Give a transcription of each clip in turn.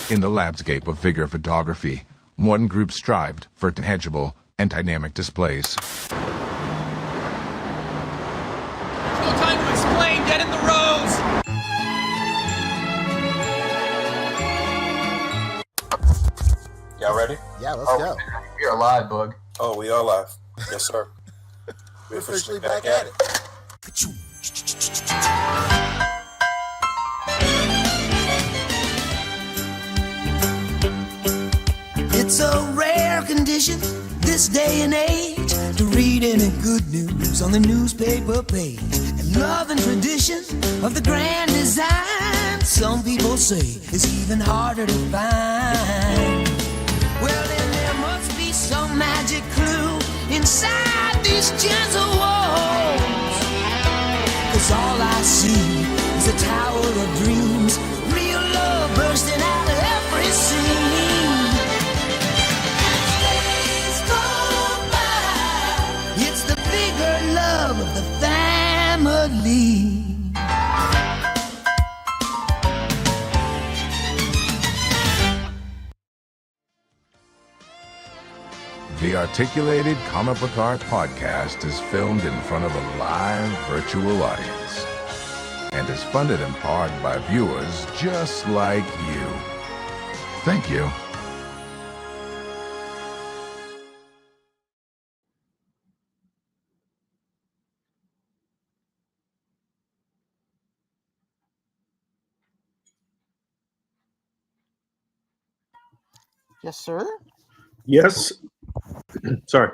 In the landscape of figure photography, one group strived for tangible and dynamic displays. No time to explain. Get in the rows. Y'all ready? Yeah, let's go. We are live, Boog. Oh, we are live. Yes, sir. We're officially back at it. It's a rare condition this day and age to read any good news on the newspaper page. And love and tradition of the grand design, some people say, is even harder to find. Well, then there must be some magic clue inside these gentle walls. 'Cause all I see is a tower of dreams, real love bursting out of every scene. As days go by, it's the bigger love of the family. The Articulated Comic Book Art Podcast is filmed in front of a live virtual audience and is funded in part by viewers just like you. Thank you. Yes, sir. Yes. Sorry.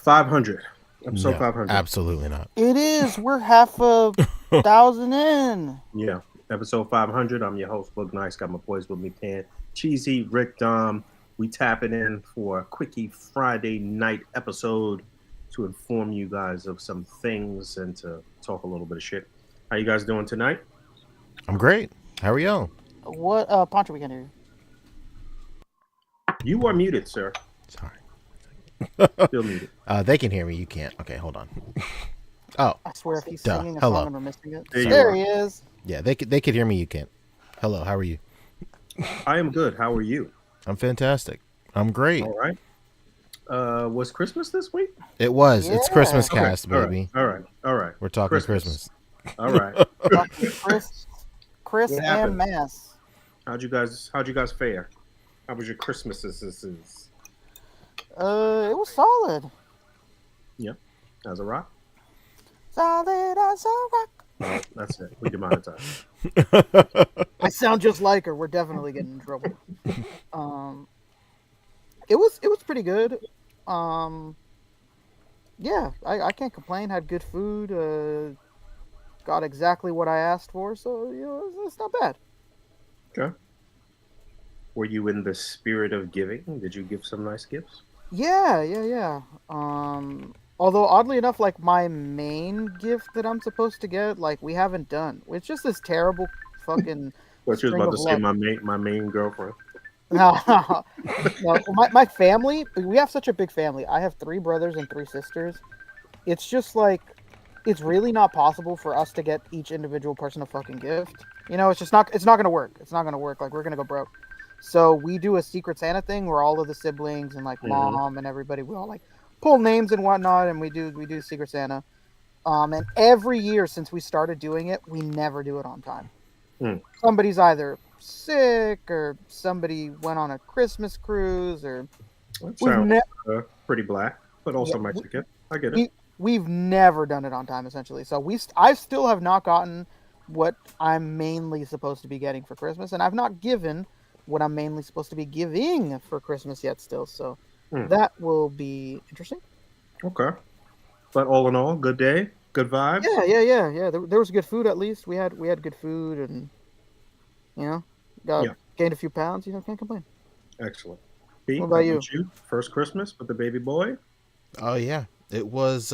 $500. Episode No, 500. Absolutely not. It is. We're half a thousand in. Yeah. Episode 500. I'm your host, Boog Nice. Got my boys with me, Pan Cheesy, Rick Dom. We tapping in for a quickie Friday night episode to inform you guys of some things and to talk a little bit of shit. How you guys doing tonight? I'm great. How are y'all? What, Poncho, we can hear you. You are muted, sir. Sorry. Still muted. They can hear me. You can't. Okay, hold on. Oh, I swear, if he's Duh. singing a Hello. song and we're missing it. There you There are. he is. yeah. They could hear me. You can't. Hello. How are you? I am good. How are you? I'm fantastic. I'm great. All right. Was Christmas this week? It was. It's Yeah. Christmas Okay, cast, baby. All right. We're talking Christmas. All right. Fucking Chris What and happened? Mass. How'd you guys fare? How was your Christmases? It was solid. As a rock? Solid as a rock. No, that's it. We demonetized. I sound just like her. We're definitely getting in trouble. It was pretty good. Yeah, I can't complain. Had good food. Got exactly what I asked for, so it's not bad. Okay. Were you in the spirit of giving? Did you give some nice gifts? Yeah. Although oddly enough, like my main gift that I'm supposed to get, like we haven't done. It's just this terrible fucking. What you was string about to of say, luck. my main girlfriend. No, my family. We have such a big family. I have 3 brothers and 3 sisters. It's just like, it's really not possible for us to get each individual person a fucking gift. It's just not. It's not gonna work. It's not gonna work. Like we're gonna go broke. So we do a Secret Santa thing where all of the siblings and like mom and everybody, we all like pull names and whatnot, and we do Secret Santa. And every year since we started doing it, we never do it on time. Somebody's either sick or somebody went on a Christmas cruise or That sounds pretty black, but also Mexican. I get it. We've never done it on time, essentially. So I still have not gotten what I'm mainly supposed to be getting for Christmas, and I've not given what I'm mainly supposed to be giving for Christmas yet still. So that will be interesting. Okay. But all in all, good day, good vibes. Yeah. There was good food at least. We had good food and gained a few pounds. Can't complain. Excellent. Pete, What about you? First Christmas with the baby boy? Oh yeah, it was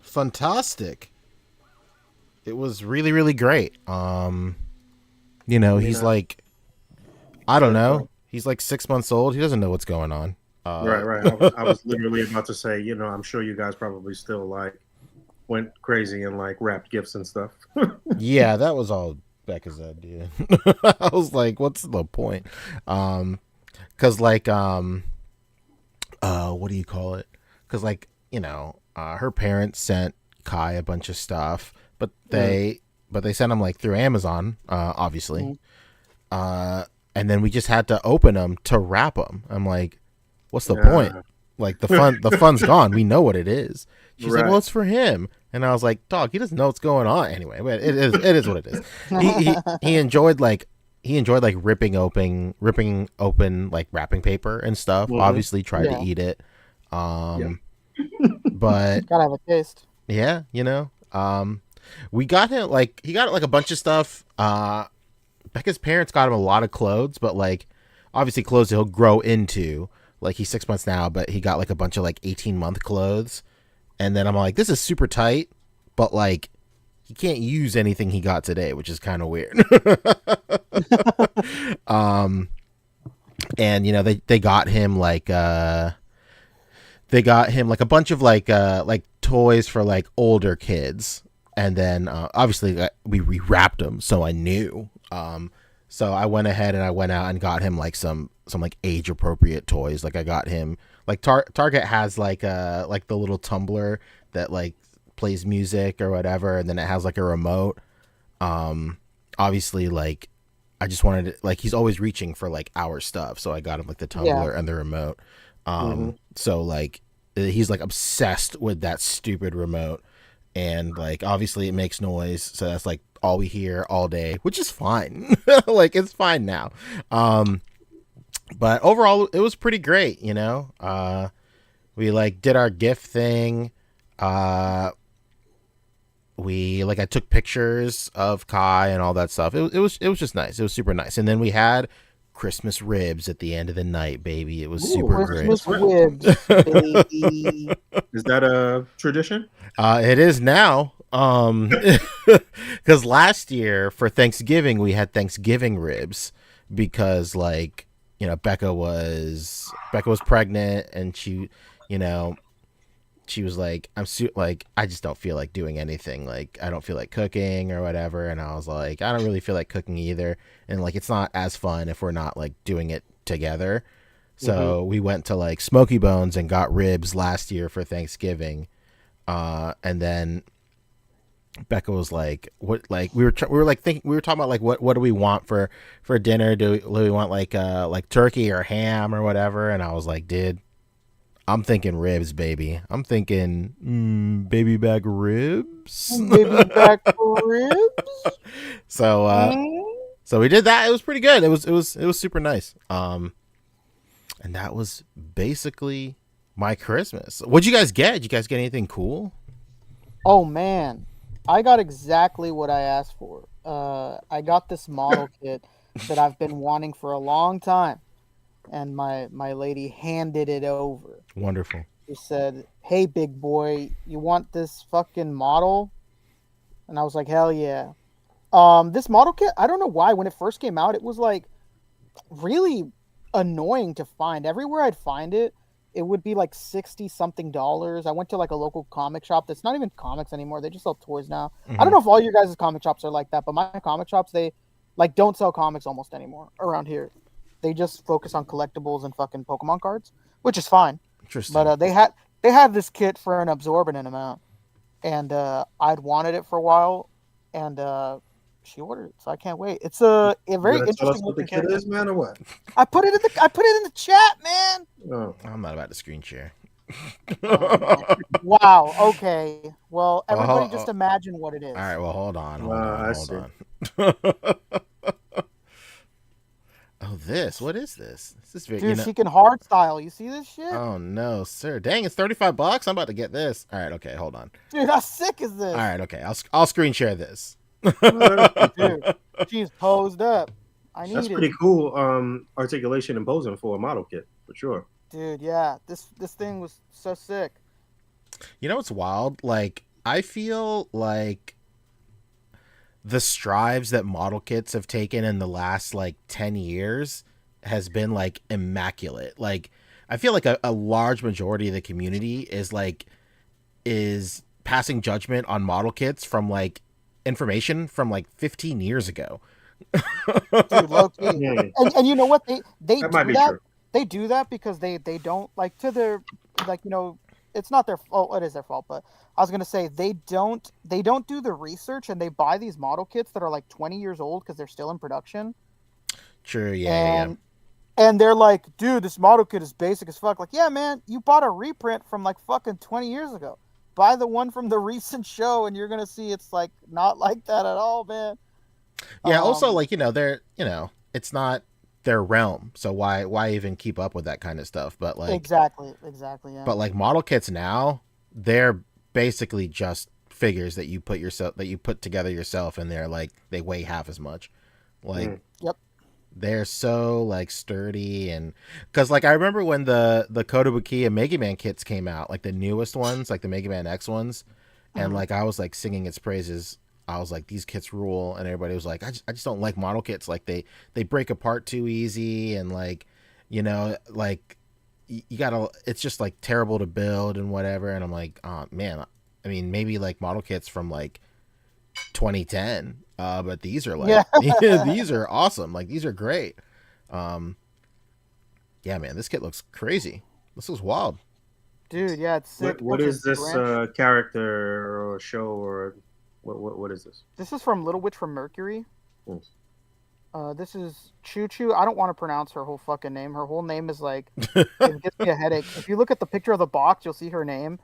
fantastic. It was really, really great. He's like, I don't know. He's like 6 months old. He doesn't know what's going on. Right. I was literally about to say, I'm sure you guys probably still like, went crazy and like wrapped gifts and stuff. Yeah, that was all Becca's idea. I was like, what's the point? Cause like what do you call it? Cause like, her parents sent Kai a bunch of stuff, but they sent them like through Amazon, obviously. And then we just had to open them to wrap them. I'm like, what's the point? Like the fun's gone. We know what it is. She's like, well, it's for him. And I was like, dog, he doesn't know what's going on anyway. But it is what it is. He enjoyed ripping open like wrapping paper and stuff. Obviously tried to eat it. But gotta have a taste. Yeah, we got him he got like a bunch of stuff. Becca's parents got him a lot of clothes, but like obviously clothes he'll grow into. Like he's 6 months now, but he got like a bunch of like 18-month clothes. And then I'm like, this is super tight, but like he can't use anything he got today, which is kind of weird. And they got him like a bunch of like toys for like older kids. And then obviously we rewrapped them, so I knew. So I went ahead and I went out and got him like some like age appropriate toys. Like I got him like Target has like the little tumbler that like plays music or whatever, and then it has like a remote. Obviously like I just wanted to, like he's always reaching for like our stuff, so I got him like the tumbler and the remote. So like he's like obsessed with that stupid remote. And like obviously it makes noise, so that's like all we hear all day, which is fine. Like it's fine now. But overall it was pretty great, we like did our gift thing. I took pictures of Kai and all that stuff. It was just nice. It was super nice. And then we had Christmas ribs at the end of the night, baby. It was super Christmas great. Ribs, baby. Is that a tradition? It is now. Because last year for Thanksgiving we had Thanksgiving ribs because like Becca was pregnant and she was like I just don't feel like doing anything, like I don't feel like cooking or whatever, and I was like I don't really feel like cooking either, and like it's not as fun if we're not like doing it together. So we went to like Smoky Bones and got ribs last year for Thanksgiving, and then Becca was like, "What?" Like we were talking about like what do we want for dinner? Do we want like turkey or ham or whatever? And I was like, "Dude, I'm thinking ribs, baby. I'm thinking baby back ribs, Baby back ribs." So we did that. It was pretty good. It was super nice. And that was basically my Christmas. What'd you guys get? Did you guys get anything cool? Oh man, I got exactly what I asked for. I got this model kit that I've been wanting for a long time, and my lady handed it over. Wonderful. She said, "Hey, big boy, you want this fucking model?" And I was like, "Hell yeah!" This model kit, I don't know why. When it first came out, it was like really annoying to find. Everywhere I'd find it, it would be like $60-something. I went to like a local comic shop that's not even comics anymore. They just sell toys now. I don't know if all your guys' comic shops are like that, but my comic shops, they like don't sell comics almost anymore around here. They just focus on collectibles and fucking Pokemon cards, which is fine. Interesting. But they had this kit for an absorbent amount, and I'd wanted it for a while, and she ordered it, so I can't wait. It's a very interesting. Tell us what the kit is, man, or what? I put it in the chat, man. Oh. I'm not about to screen share. Wow. Okay. Well, everybody just imagine what it is. All right. Well, hold on. Oh, this. What is this? This is very. Dude, she can hard style. You see this shit? Oh no, sir! Dang, it's $35. I'm about to get this. All right. Okay. Hold on. Dude, how sick is this? All right. Okay. I'll screen share this. Dude, she's posed up. That's pretty cool. Articulation and posing for a model kit for sure. Dude, yeah, this thing was so sick. You know what's wild? Like I feel like the strides that model kits have taken in the last like 10 years has been like immaculate. Like I feel like a large majority of the community is passing judgment on model kits from like information from like 15 years ago. Dude, low key. And you know what? They That might do be that. true. They do that because they don't like to their like it's not their fault. It is their fault, but I was gonna say they don't do the research and they buy these model kits that are like 20 years old because they're still in production. True, yeah. And they're like, dude, this model kit is basic as fuck. Like, yeah, man, you bought a reprint from like fucking 20 years ago. Buy the one from the recent show, and you're gonna see it's like not like that at all, man. Yeah. Also, like they're it's not their realm, so why even keep up with that kind of stuff? But like exactly, yeah. But like model kits now, they're basically just figures that you put together yourself, and they weigh half as much. Like, yep. They're so like sturdy, and because like I remember when the Kotobuki and Mega Man kits came out, like the newest ones, like the Mega Man X ones, and like I was like singing its praises. I was like, these kits rule, and everybody was like, I just don't like model kits. Like they break apart too easy, and like like you gotta, it's just like terrible to build and whatever. And I'm like, oh man, I mean maybe like model kits from like 2010, but these are like these are awesome. Like these are great. Yeah, man, this kit looks crazy. This looks wild, dude. Yeah, it's sick. What is this character or show or what is this? This is from Little Witch from Mercury. This is Choo Choo. I don't want to pronounce her whole fucking name. Her whole name is like it gives me a headache. If you look at the picture of the box, you'll see her name.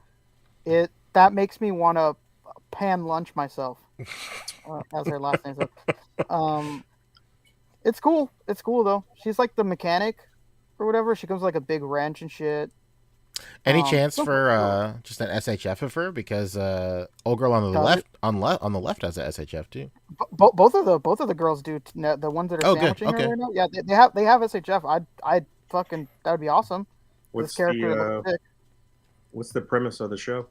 That makes me want to pan lunch myself. As her last name. So, it's cool. It's cool though. She's like the mechanic or whatever. She comes with, like a big wrench and shit. Any chance for just an SHF of her? Because old girl on the left on the left has an SHF too. Both of the girls do. The ones that are sandwiching her right now. Yeah, they have SHF. I'd fucking, that would be awesome. What's the premise of the show?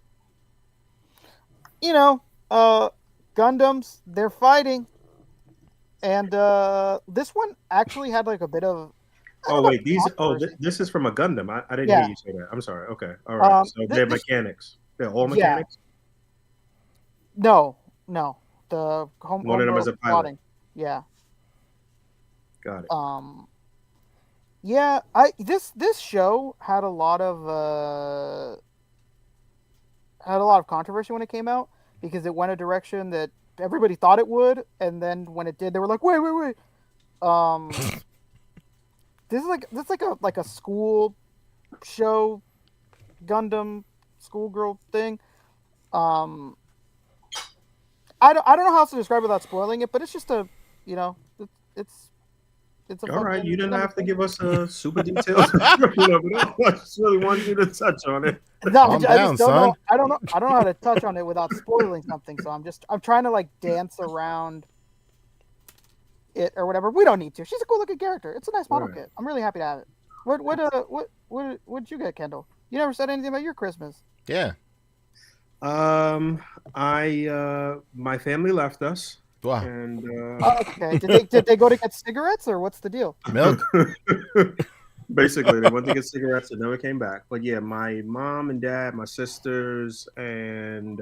Gundams, they're fighting, and this one actually had like a bit of. Oh wait, this is from a Gundam. I didn't hear you say that. I'm sorry. Okay, all right. So they're mechanics. They're all mechanics. No. The one of them is a pilot. Yeah. Got it. Yeah. This show had a lot of controversy when it came out because it went a direction that everybody thought it would, and then when it did, they were like, wait. This is like a school show, Gundam schoolgirl thing. I don't know how else to describe it without spoiling it, but it's just it's a all right. You didn't have to give us a super detailed. But I just really wanted you to touch on it. No, I just don't know. I don't know how to touch on it without spoiling something. So I'm trying to like dance around it or whatever. We don't need to. She's a cool looking character. It's a nice model kit. I'm really happy to have it. What did you get, Kendall? You never said anything about your Christmas. Yeah. My family left us. Wow. And okay. Did they go to get cigarettes or what's the deal? Milk. Basically, they went to get cigarettes and never came back. But yeah, my mom and dad, my sisters, and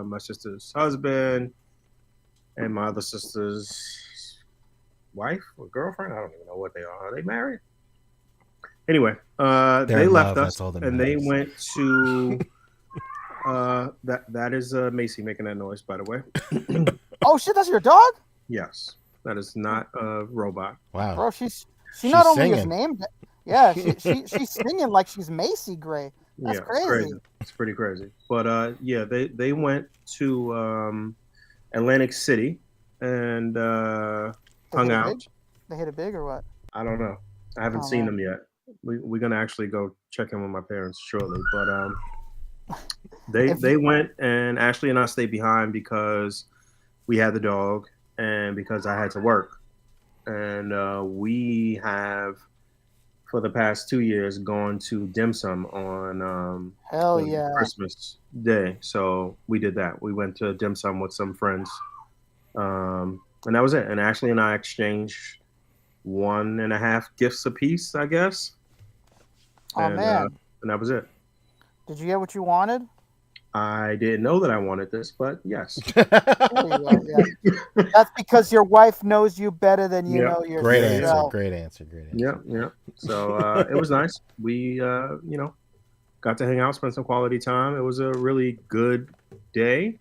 my sister's husband, and my other sister's wife or girlfriend. I don't even know what they are. Are they married? Anyway, they left us and they went to. That is Macy making that noise, by the way. Oh shit, that's your dog? Yes, that is not a robot. Wow, bro, she's not only singing. is named. Yeah, she's singing like she's Macy Gray. That's crazy. It's pretty crazy. But yeah, they went to Atlantic City and hung out. They hit it big or what? I don't know. I haven't seen them yet. We're gonna actually go check in with my parents shortly. But they went, and Ashley and I stayed behind because we had the dog and because I had to work. And we have, for the past 2 years, gone to dim sum on Christmas Day. So we did that. We went to dim sum with some friends, and that was it. And Ashley and I exchanged 1.5 gifts apiece, I guess. Oh man! And that was it. Did you get what you wanted? I didn't know that I wanted this, but yes. There you go, yeah. That's because your wife knows you better than you Yep. know yourself. Great answer. Great answer. Great answer. Yeah, yeah. So it was nice. We, got to hang out, spend some quality time. It was a really good day.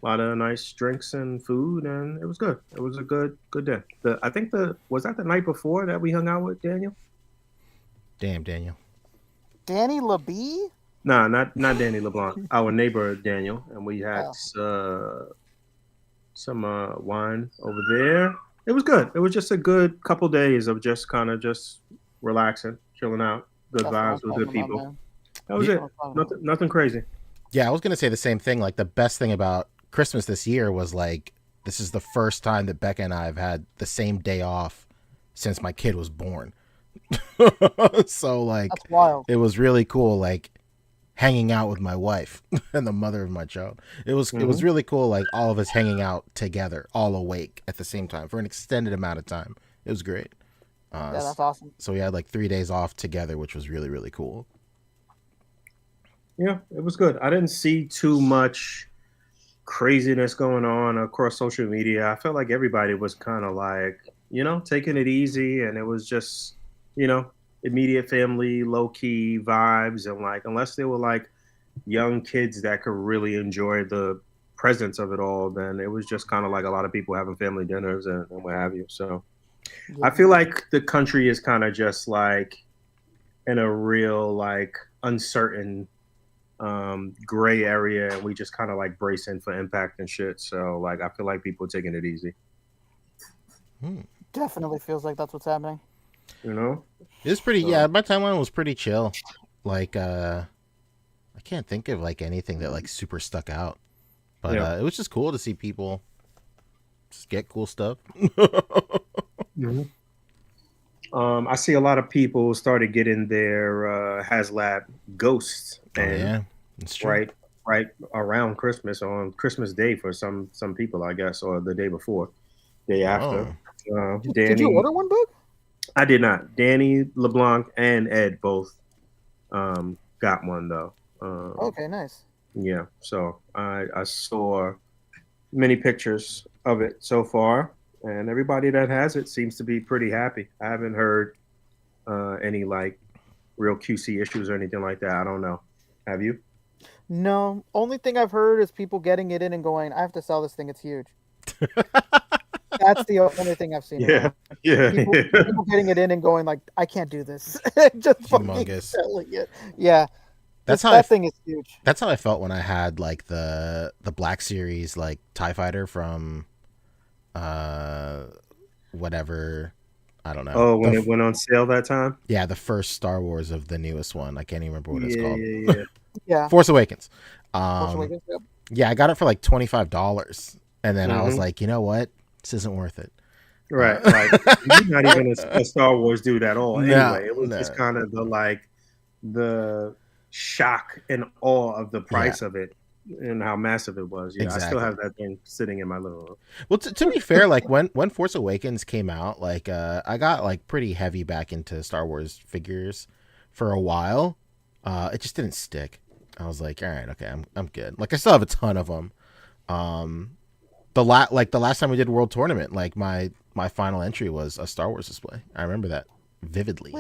A lot of nice drinks and food, and it was good. It was a good day. I think was that the night before that we hung out with Daniel? Damn, Daniel. Danny LeBee? Nah, not Danny LeBlanc. Our neighbor Daniel, and we had some wine over there. It was good. It was just a good couple days of just kind of just relaxing, chilling out, good vibes with good people. That was it. Nothing crazy. Yeah, I was gonna say the same thing. Like the best thing about Christmas this year was like this is the first time that Becca and I have had the same day off since my kid was born. So like that's wild. It was really cool, like hanging out with my wife and the mother of my child. It was really cool, like all of us hanging out together, all awake at the same time for an extended amount of time. It was great. Yeah, that's awesome. So we had like 3 days off together, which was really, really cool. Yeah, it was good. I didn't see too much craziness going on across social media. I felt like everybody was kind of like, taking it easy, and it was just, immediate family, low key vibes, and like unless they were like young kids that could really enjoy the presence of it all, then it was just kind of like a lot of people having family dinners and what have you. So yeah. I feel like the country is kind of just like in a real like uncertain gray area, and we just kind of like brace in for impact and shit. So like I feel like people are taking it easy. Definitely feels like that's what's happening. It's pretty. Yeah, my timeline was pretty chill. Like I can't think of like anything that like super stuck out, but it was just cool to see people just get cool stuff. I see a lot of people started getting their HasLab ghosts. And that's true. Right around Christmas, on Christmas Day for some people, I guess, or the day before, day after. Did you order one, Boog? I did not. Danny LeBlanc and Ed both got one though. Okay, nice. Yeah, so I saw many pictures of it so far, and everybody that has it seems to be pretty happy. I haven't heard any like real QC issues or anything like that. I don't know. Have you? No. Only thing I've heard is people getting it in and going, I have to sell this thing. It's huge. That's the only thing I've seen. Yeah. People getting it in and going like, I can't do this. Just fucking selling it. Yeah. That thing is huge. That's how I felt when I had like the Black Series like TIE Fighter from whatever. I don't know. Oh, when it went on sale that time? Yeah, the first Star Wars of the newest one. I can't even remember what it's called. Yeah. Force Awakens. Force Awakens, yep. Yeah, I got it for like $25. And then I was like, you know what? This isn't worth it. Right. Like, you're not even a Star Wars dude at all. Anyway, it was just kind of the shock and awe of the price of it and how massive it was. Yeah, exactly. I still have that thing sitting in my little room. Well, to be fair, like when Force Awakens came out, like I got like pretty heavy back into Star Wars figures for a while. It just didn't stick. I was like, all right, okay, I'm good. Like I still have a ton of them. The last time we did World Tournament, like my final entry was a Star Wars display. I remember that vividly.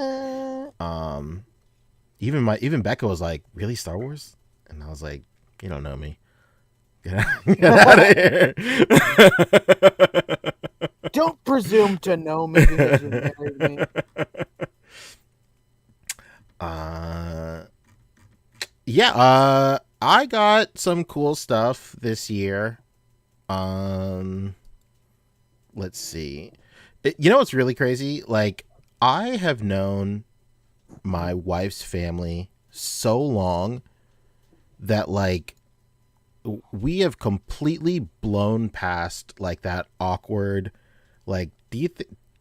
Even Becca was like, really, Star Wars? And I was like, you don't know me. Get out of here. Don't presume to know me because you married me. I got some cool stuff this year. Let's see. You know what's really crazy? Like, I have known my wife's family so long that, like, we have completely blown past, like, that awkward, like,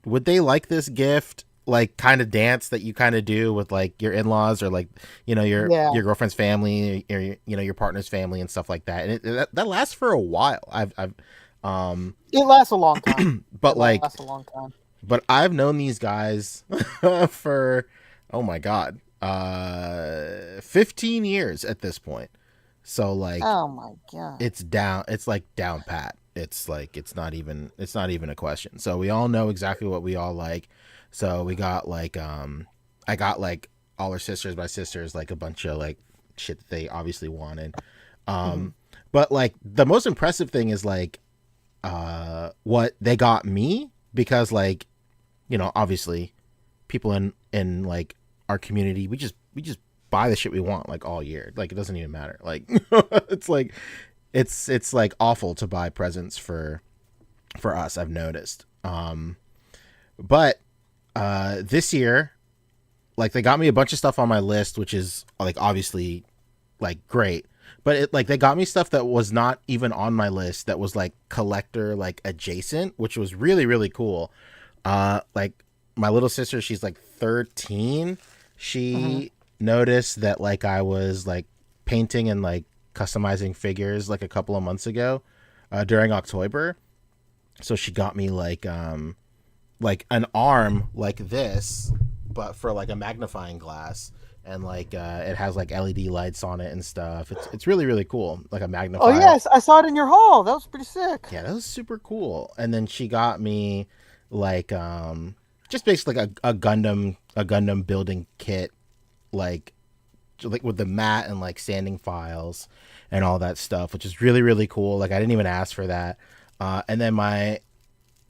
would they like this gift? Like, kind of dance that you kind of do with like your in-laws or like, you know, your girlfriend's family or your partner's family and stuff like that. And that lasts for a while. It lasts a long time. But I've known these guys for, oh my God, 15 years at this point. So like, Oh my god. it's down. It's like down pat. It's like it's not even a question. So we all know exactly what we all like. So we got like I got like all our sisters, my sisters, like a bunch of like shit that they obviously wanted. But like the most impressive thing is like what they got me, because like, you know, obviously people in like our community, we just buy the shit we want like all year. Like it doesn't even matter. Like it's like it's like awful to buy presents for us, I've noticed. But this year, like they got me a bunch of stuff on my list, which is like obviously like great. But it like they got me stuff that was not even on my list, that was like collector like adjacent, which was really, really cool. Like my little sister, she's like 13. She noticed that like I was like painting and like customizing figures like a couple of months ago during October. So she got me like an arm like this, but for like a magnifying glass, and like it has like LED lights on it and stuff. It's really, really cool. Like a magnifier. Oh yes, I saw it in your haul. That was pretty sick. Yeah, that was super cool. And then she got me like just basically like a Gundam building kit, like with the mat and like sanding files and all that stuff, which is really, really cool. Like I didn't even ask for that. And then my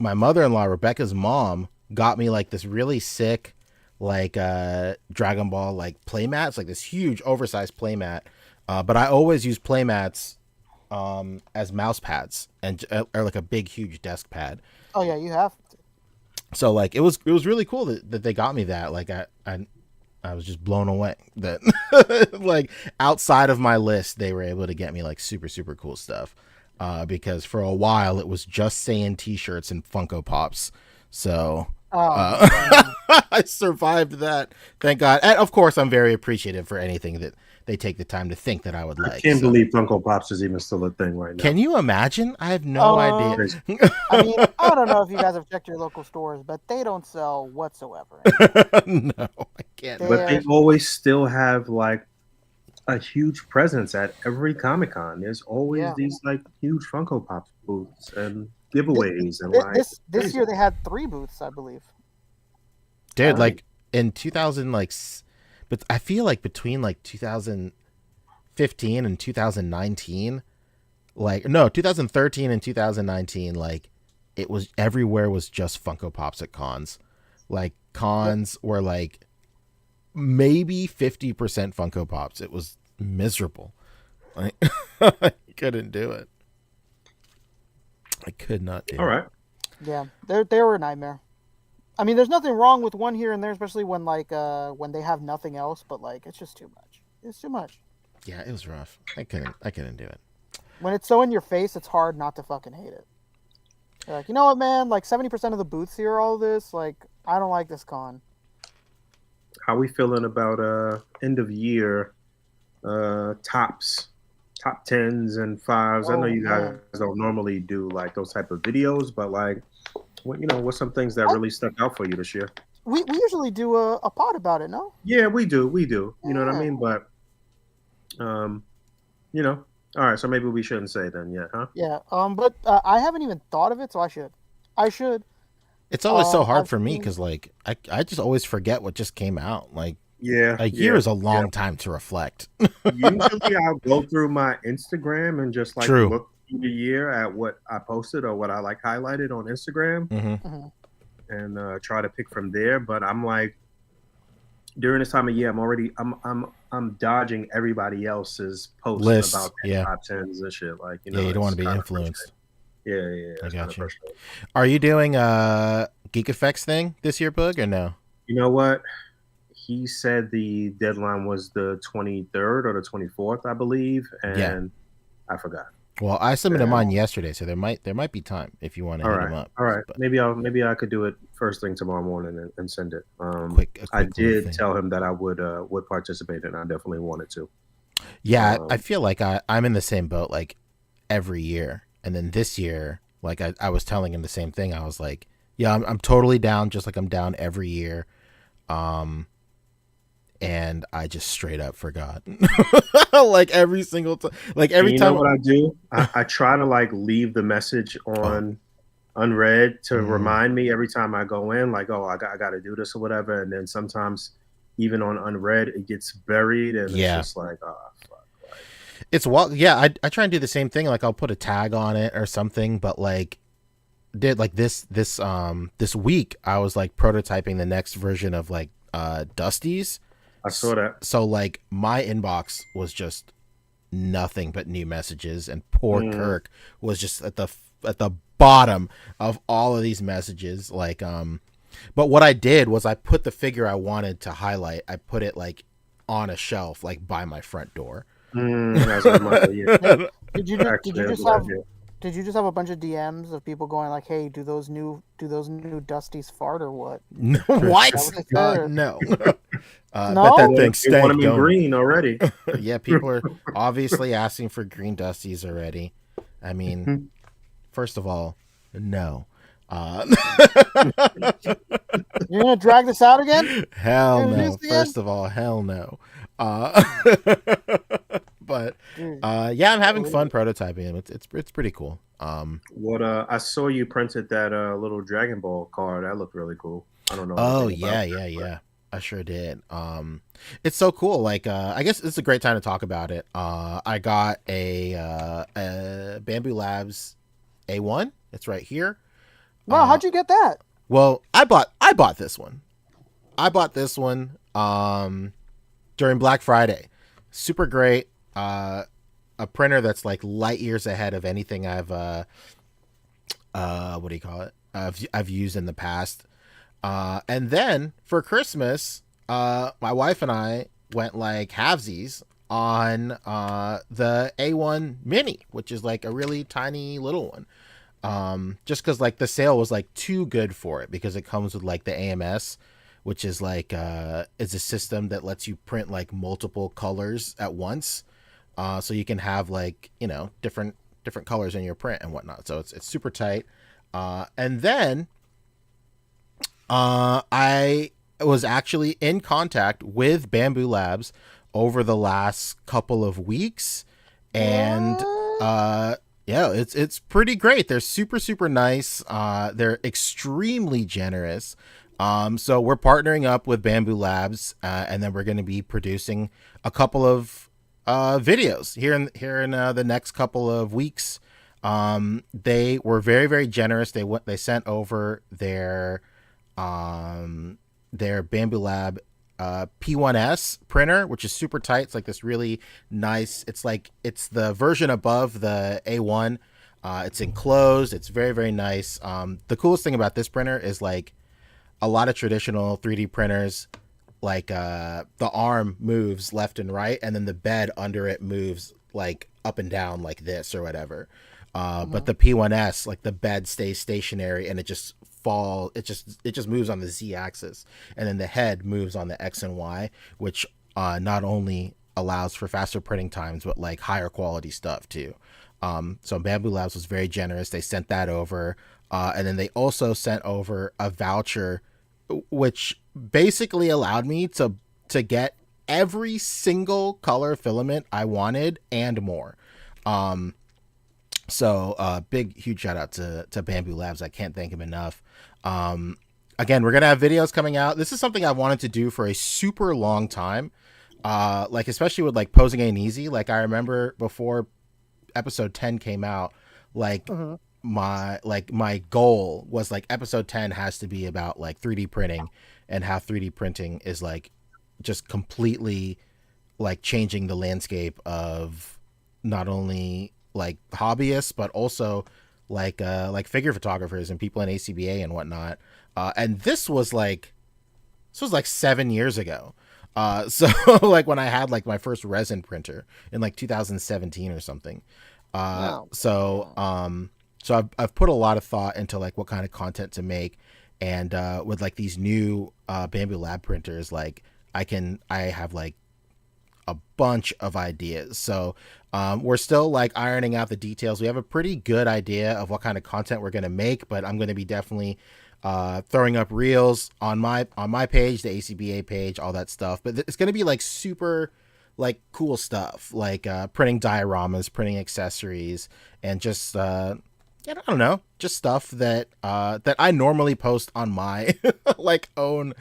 mother-in-law, Rebecca's mom, got me like this really sick like Dragon Ball like playmats, like this huge oversized playmat. But I always use playmats as mouse pads and or like a big huge desk pad. Oh yeah, you have to. So like it was really cool that they got me that. Like I was just blown away that like outside of my list they were able to get me like super, super cool stuff. Because for a while it was just Saiyan t-shirts and Funko Pops. So I survived that, thank God. And of course I'm very appreciative for anything that they take the time to think that I would like. I can't believe Funko Pops is even still a thing right now. Can you imagine? I have no idea. I mean, I don't know if you guys have checked your local stores, but they don't sell whatsoever. No, I can't. But they always still have like a huge presence at every Comic-Con. There's always these like huge Funko Pop booths and giveaways and like this year they had 3 booths, I believe. Dude, like in 2000, like, but I feel like between like 2015 and 2019, like no, 2013 and 2019, like it was everywhere was just Funko Pops at cons. Like cons were like maybe 50% Funko Pops. It was miserable. Like, I couldn't do it. I could not do it. All right. Yeah, they were a nightmare. I mean, there's nothing wrong with one here and there, especially when like when they have nothing else, but like it's just too much. It's too much. Yeah, it was rough. I couldn't do it. When it's so in your face, it's hard not to fucking hate it. You're like, you know what, man? Like 70% of the booths here are all this. Like, I don't like this con. How we feeling about end of year top 10s and 5s? I know you guys don't normally do like those type of videos, but like, what, you know, what's some things that really stuck out for you this year? We usually do a pod about it, no? Yeah, we do. You know what I mean? But you know, all right. So maybe we shouldn't say then yet, huh? Yeah. But I haven't even thought of it, so I should. It's always so hard for me because like I just always forget what just came out. Like a year is a long time to reflect. Usually I'll go through my Instagram and just like look through the year at what I posted or what I like highlighted on Instagram and try to pick from there. But I'm like, during this time of year, I'm dodging everybody else's posts Lists, about top 10s and shit. Like, you know, you don't want to be influenced. Yeah. I got you. Are you doing a Geek Effects thing this year, Boog, or no? You know what? He said the deadline was the 23rd or the 24th, I believe, and I forgot. Well, I submitted mine yesterday, so there might be time if you want to hit him up. All right, but maybe I could do it first thing tomorrow morning and send it. Quick I did tell him that I would participate, and I definitely wanted to. Yeah, I feel like I'm in the same boat like every year, and then this year, like I was telling him the same thing. I was like, yeah, I'm totally down, just like I'm down every year. and I just straight up forgot. Like every single time, like every you time. You know what I do? I try to like leave the message on unread to remind me every time I go in, like, oh, I got to do this or whatever. And then sometimes even on unread, it gets buried, and it's just like, oh, fuck. Like, it's I try and do the same thing. Like I'll put a tag on it or something, but like did like this week I was like prototyping the next version of like Dusty's. I saw that. So like my inbox was just nothing but new messages, and poor Kirk was just at the bottom of all of these messages. Like but what I did was I put the figure I wanted to highlight, I put it like on a shelf like by my front door. Did you just have a bunch of DMs of people going like, "Hey, do those new Dusties fart or what?" No, what? No. No? Bet that thing stank. They want them in green already. Yeah, people are obviously asking for green Dusties already. I mean, first of all, no. You're gonna drag this out again? Hell no. First of all, hell no. But yeah, I'm having fun prototyping. It's pretty cool. What I saw you printed that little Dragon Ball card. That looked really cool. I don't know. Oh yeah. I sure did. It's so cool. Like I guess it's a great time to talk about it. I got a Bamboo Labs A1. It's right here. Wow, how'd you get that? Well, I bought this one. I bought this one during Black Friday. Super great. A printer that's like light years ahead of anything I've what do you call it? I've used in the past. And then for Christmas, my wife and I went like halvesies on the A1 Mini, which is like a really tiny little one. Just because like the sale was like too good for it, because it comes with like the AMS, which is like it's a system that lets you print like multiple colors at once, so you can have like, you know, different colors in your print and whatnot. So it's super tight. And then I was actually in contact with Bamboo Labs over the last couple of weeks, and yeah, it's pretty great. They're super nice. They're extremely generous. So we're partnering up with Bamboo Labs, and then we're going to be producing a couple of videos here in the next couple of weeks. They were very generous. They sent over their Bamboo Lab P1S printer, which is super tight. It's like this really nice, it's the version above the A1. It's enclosed. It's very nice. The coolest thing about this printer is like a lot of traditional 3D printers, like the arm moves left and right, and then the bed under it moves like up and down like this or whatever. But the P1S, like the bed stays stationary and it just moves on the Z axis, and then the head moves on the X and Y, which not only allows for faster printing times, but like higher quality stuff too. So Bamboo Labs was very generous. They sent that over. And then they also sent over a voucher, which basically allowed me to get every single color filament I wanted and more. So big, huge shout out to Bamboo Labs. I can't thank him enough. Again, we're going to have videos coming out. This is something I wanted to do for a super long time. Like, especially with like Posing Ain't Easy. Like, I remember before episode 10 came out, like my goal was like episode 10 has to be about like 3D printing, and how 3D printing is like just completely like changing the landscape of not only like hobbyists, but also like figure photographers and people in A.C.B.A. and whatnot. And this was like 7 years ago. So like when I had like my first resin printer in like 2017 or something. Wow. So I've put a lot of thought into like what kind of content to make, and with like these new Bamboo Lab printers, like I have like a bunch of ideas. So we're still like ironing out the details. We have a pretty good idea of what kind of content we're going to make, but I'm going to be definitely throwing up reels on my page, the A.C.B.A page, all that stuff. But it's going to be like super like cool stuff, like printing dioramas, printing accessories, and just I don't know, just stuff that that I normally post on my like own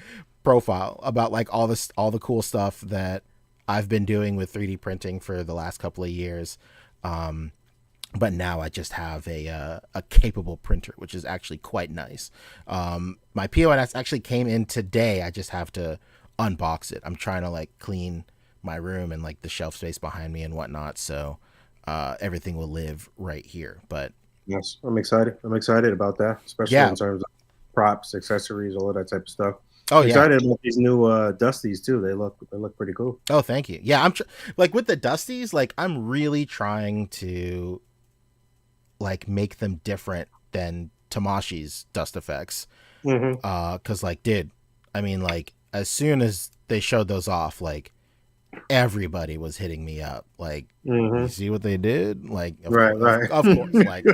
profile about like all the cool stuff that I've been doing with 3D printing for the last couple of years. But now I just have a capable printer, which is actually quite nice. My POS actually came in today. I just have to unbox it. I'm trying to like clean my room and like the shelf space behind me and whatnot. So everything will live right here. But yes, I'm excited. I'm excited about that, especially in terms of props, accessories, all of that type of stuff. Oh, I'm excited about these new Dusties too. They look pretty cool. Oh, thank you. Yeah, like with the Dusties, like I'm really trying to like make them different than Tamashi's dust effects. Cause like, dude, I mean, like as soon as they showed those off, like everybody was hitting me up like, you see what they did? Like, of course. Like,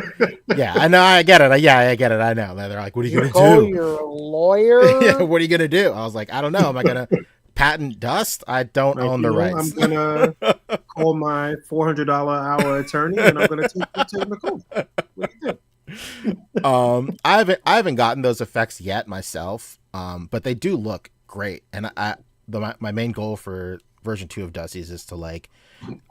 yeah, I know, I get it. Yeah, I get it. I know. They're like, what are you gonna do? You're a lawyer. Yeah, what are you gonna do? I was like, I don't know. Am I gonna patent dust? I don't own the rights. I'm gonna call my $400 hour attorney, and I'm gonna take the call. What do you do? I haven't gotten those effects yet myself. But they do look great, and my main goal for version 2 of Dusties is to like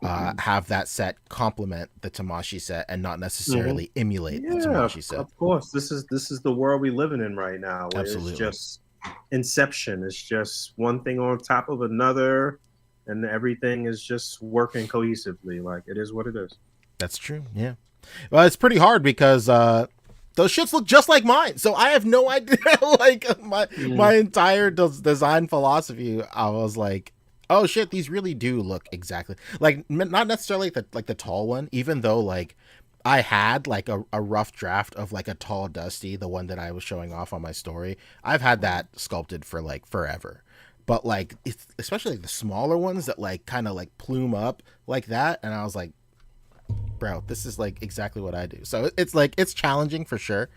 have that set complement the Tamashi set and not necessarily emulate the Tamashi set. Of course, this is the world we living in right now. Absolutely. It's just Inception. It's just one thing on top of another, and everything is just working cohesively. Like, it is what it is. That's true. Yeah. Well, it's pretty hard because those shits look just like mine, so I have no idea. Like my entire design philosophy, I was like, oh shit, these really do look exactly like, not necessarily the tall one, even though like I had like a rough draft of like a tall Dusty, the one that I was showing off on my story. I've had that sculpted for like forever, but like it's especially like the smaller ones that like kind of like plume up like that, and I was like, bro, this is like exactly what I do. So it's like, it's challenging for sure,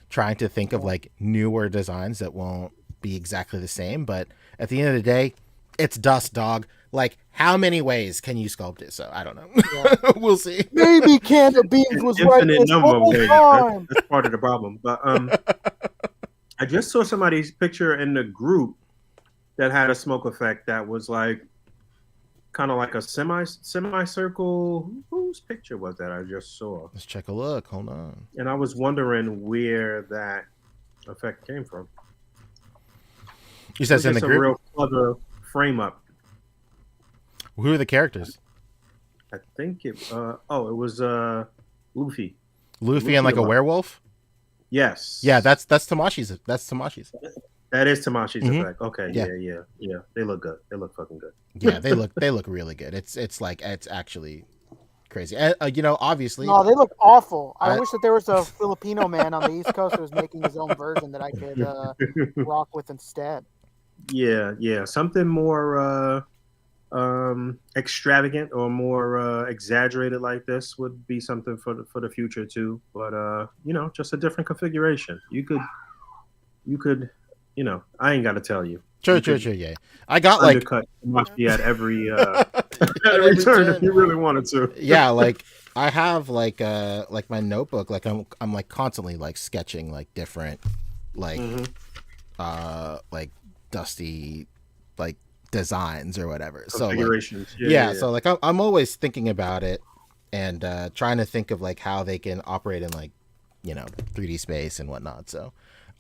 trying to think of like newer designs that won't be exactly the same, but at the end of the day, it's dust, dog. Like, how many ways can you sculpt it? So I don't know. Yeah. We'll see. Maybe Canab Beams was right this whole time. That's part of the problem. But I just saw somebody's picture in the group that had a smoke effect that was like kind of like a semicircle. Whose picture was that I just saw? Let's check a look. Hold on. And I was wondering where that effect came from. You said it's in the group? A real clever frame up. Who are the characters? I think it it was Luffy. Luffy and like a werewolf? Yes. Yeah, that's Tamashi's. That's Tamashi's. That is Tamashi's effect. Okay, yeah. They look good. They look fucking good. Yeah, they look really good. It's like, it's actually crazy. You know, obviously. No, they look awful. I wish that there was a Filipino man on the East Coast who was making his own version that I could rock with instead. Yeah. Something more extravagant or more exaggerated like this would be something for the future too. But you know, just a different configuration. You could, you know, I ain't got to tell you. Sure, yeah. I got undercut Tamashi at every turn if you really wanted to. Yeah, like I have like my notebook, like I'm like constantly like sketching like different like like Dusty like designs or whatever. So like, so like I'm always thinking about it and trying to think of like how they can operate in like, you know, 3D space and whatnot. So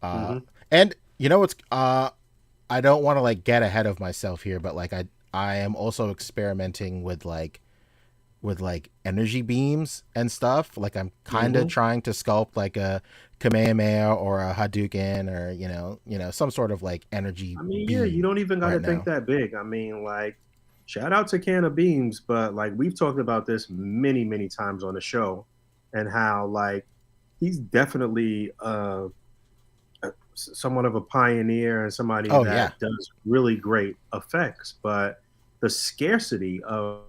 and you know what's I don't want to like get ahead of myself here, but like I am also experimenting with like energy beams and stuff. Like I'm kind of trying to sculpt like a Kamehameha or a Hadouken or you know some sort of like energy. I mean, yeah, you don't even gotta think that big. I mean, like, shout out to Canab Beams, but like we've talked about this many times on the show, and how like he's definitely somewhat of a pioneer and somebody that does really great effects. But the scarcity of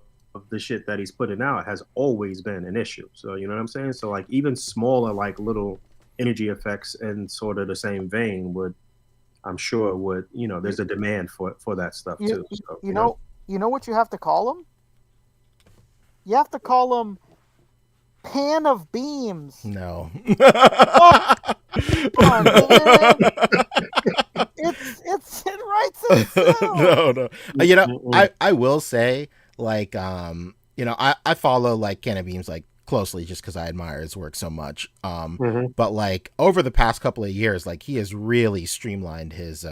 the shit that he's putting out has always been an issue. So you know what I'm saying? So like even smaller like little energy effects in sort of the same vein would, I'm sure would, you know, there's a demand for that stuff too. So, you know what you have to call them? You have to call them pan of beams. No. Come on, man. It writes itself. No. You know, I will say, like, you know, I follow like Canab Beams like closely just because I admire his work so much. But like over the past couple of years, like he has really streamlined his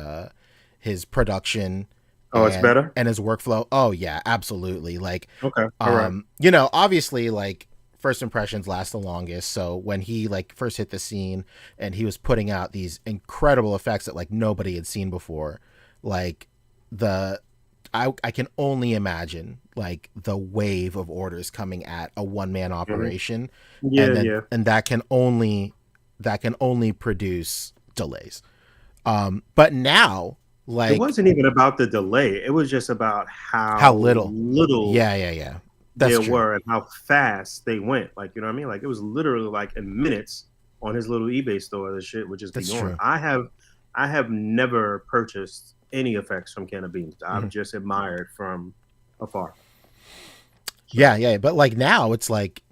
production. Oh, it's better? And his workflow. Oh yeah, absolutely. Like, okay. All right. You know, obviously like first impressions last the longest. So when he like first hit the scene and he was putting out these incredible effects that like nobody had seen before, like I can only imagine like the wave of orders coming at a one-man operation. And that can only produce delays. But now, like, it wasn't even about the delay. It was just about how little yeah there were and how fast they went. Like, you know what I mean? Like it was literally like in minutes on his little eBay store. The shit would just be going. I have never purchased any effects from Canab Beams. I've just admired from afar. Yeah. But like now it's like,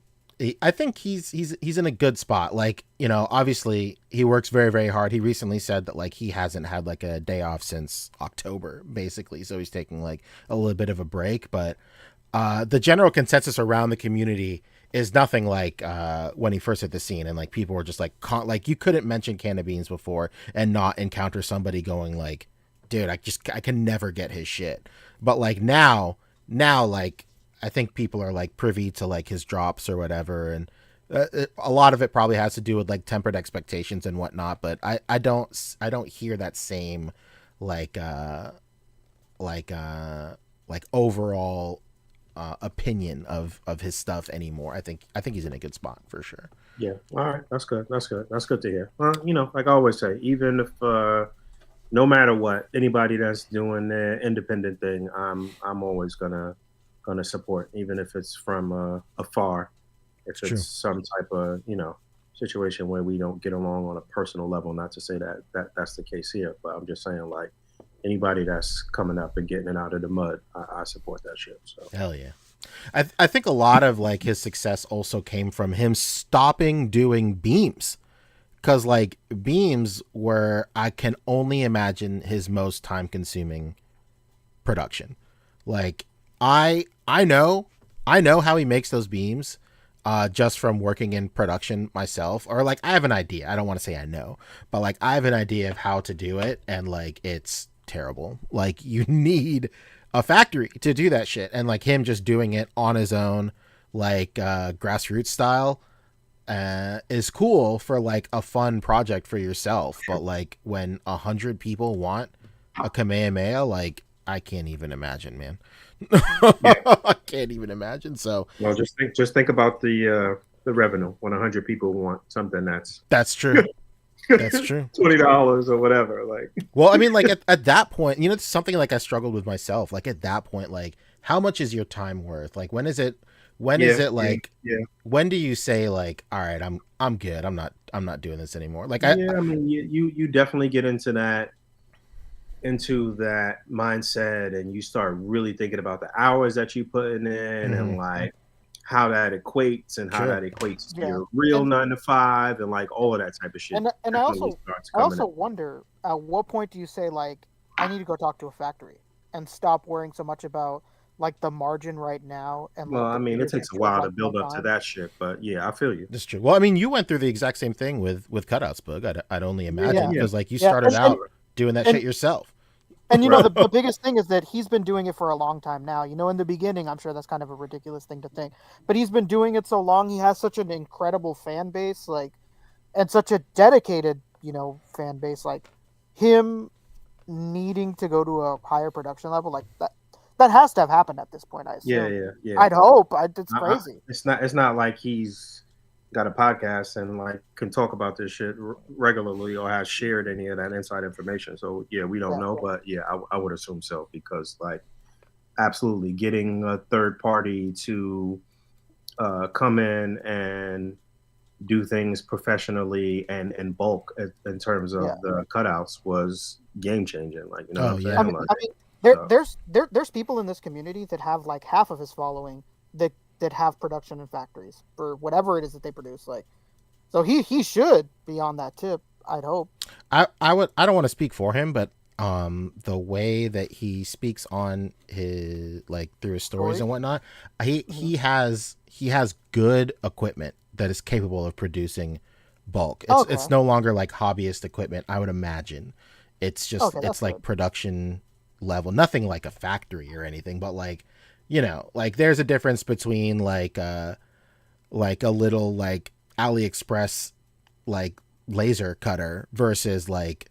I think he's in a good spot. Like, you know, obviously he works very, very hard. He recently said that like he hasn't had like a day off since October, basically. So he's taking like a little bit of a break. But the general consensus around the community is nothing like when he first hit the scene, and like people were just like you couldn't mention Canab Beams before and not encounter somebody going like, dude, I can never get his shit. But like now like I think people are like privy to like his drops or whatever, and a lot of it probably has to do with like tempered expectations and whatnot. But I don't hear that same like overall opinion of his stuff anymore. I think he's in a good spot for sure. Yeah. All right. That's good. That's good to hear. Well, you know, like I always say, even if no matter what, anybody that's doing their independent thing, I'm always gonna support, even if it's from afar. If it's some type of, you know, situation where we don't get along on a personal level. Not to say that's the case here, but I'm just saying like anybody that's coming up and getting it out of the mud, I support that shit. So hell yeah. I think a lot of like his success also came from him stopping doing beams, because like beams were, I can only imagine, his most time consuming production. Like I know how he makes those beams just from working in production myself, or like I have an idea. I don't want to say I know, but like I have an idea of how to do it, and like it's terrible. Like you need a factory to do that shit, and like him just doing it on his own, like grassroots style, is cool for like a fun project for yourself. But like when 100 people want a Kamehameha, like I can't even imagine, man. I can't even imagine. So well, just think about the revenue when 100 people want something that's true. That's true. $20 or whatever. Like, well, I mean, like at that point, you know, it's something like I struggled with myself. Like at that point, like how much is your time worth? Like when is it when do you say like, all right, I'm good. I'm not doing this anymore. Like I mean, you definitely get into that mindset, and you start really thinking about the hours that you putting in and like how that equates and how that equates to your real 9 to 5 and like all of that type of shit. And I also wonder, at what point do you say like, I need to go talk to a factory and stop worrying so much about like the margin right now? And well, I mean, it takes a while to build up to that shit, but yeah, I feel you. That's true. Well, I mean, you went through the exact same thing with cutouts, Boog. I'd only imagine, because like you started out doing that shit yourself. And, you know, the biggest thing is that he's been doing it for a long time now. You know, in the beginning, I'm sure that's kind of a ridiculous thing to think. But he's been doing it so long. He has such an incredible fan base, like, and such a dedicated, you know, fan base. Like, him needing to go to a higher production level, like, that has to have happened at this point, I assume. Yeah. I'd hope. It's crazy. It's not like he's got a podcast and like can talk about this shit regularly or has shared any of that inside information. So yeah, we don't know, but yeah, I would assume so, because like absolutely getting a third party to come in and do things professionally and in bulk in terms of the cutouts was game changing. Like, you know what I'm saying? I mean, there's people in this community that have like half of his following that have production in factories for whatever it is that they produce. Like, so he should be on that tip. I'd hope. I don't want to speak for him, but the way that he speaks on his like through his stories and whatnot, he has good equipment that is capable of producing bulk. It's no longer like hobbyist equipment, I would imagine. It's just it's like production level, nothing like a factory or anything, but like, you know, like there's a difference between like a little like AliExpress like laser cutter versus like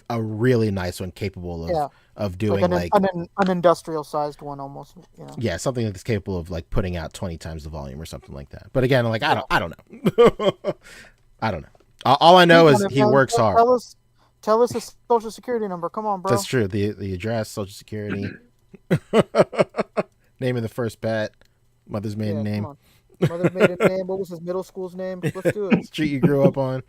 a really nice one capable of doing like an industrial sized one almost. You know? Yeah, something that's capable of like putting out 20 times the volume or something like that. But again, like I don't know. I don't know. All I know is he works hard. Tell us his social security number. Come on, bro. That's true. The address, social security, name of the first pet, mother's maiden name. Mother's maiden name. What was his middle school's name? Let's do it. Street you grew up on.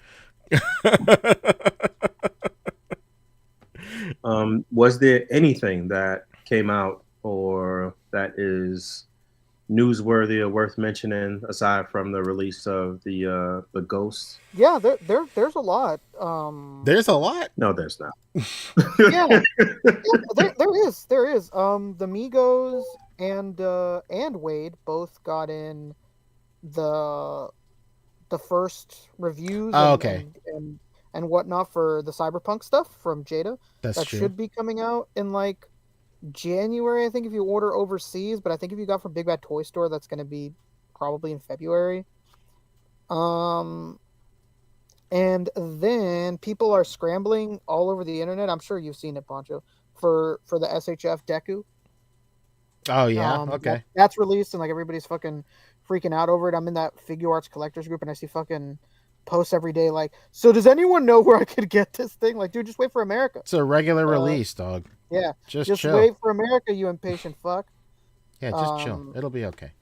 Was there anything that came out or that is newsworthy or worth mentioning aside from the release of the Ghost? Yeah, there's a lot. There's a lot? No, there's not. Yeah, there is. The Migos and Wade both got in the first reviews. And whatnot for the Cyberpunk stuff from Jada. That true. Should be coming out in like January, I think, if you order overseas. But I think if you got from Big Bad Toy Store, that's going to be probably in February. And then people are scrambling all over the internet. I'm sure you've seen it, Poncho, for the SHF Deku. Oh yeah, okay. That's released, and like everybody's fucking freaking out over it. I'm in that Figure Arts collectors group, and I see fucking posts every day like, so does anyone know where I could get this thing? Like, dude, just wait for America. It's a regular release, dog. Yeah, just chill. Wait for America, you impatient fuck. Yeah, just chill. It'll be okay.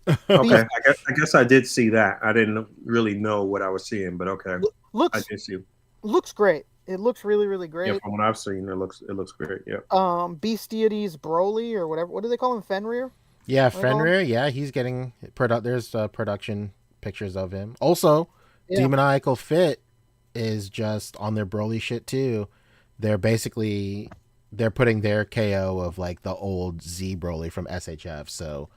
Okay, I guess I did see that. I didn't really know what I was seeing, but okay. I did see. Looks great. It looks really, really great. Yeah, from what I've seen, it looks great. Yeah. Beast Deities Broly or whatever. What do they call him? Fenrir? Yeah, Fenrir. Yeah, he's getting there's production pictures of him. Also, Demoniacal Fit is just on their Broly shit too. They're putting their KO of like the old Z Broly from SHF. So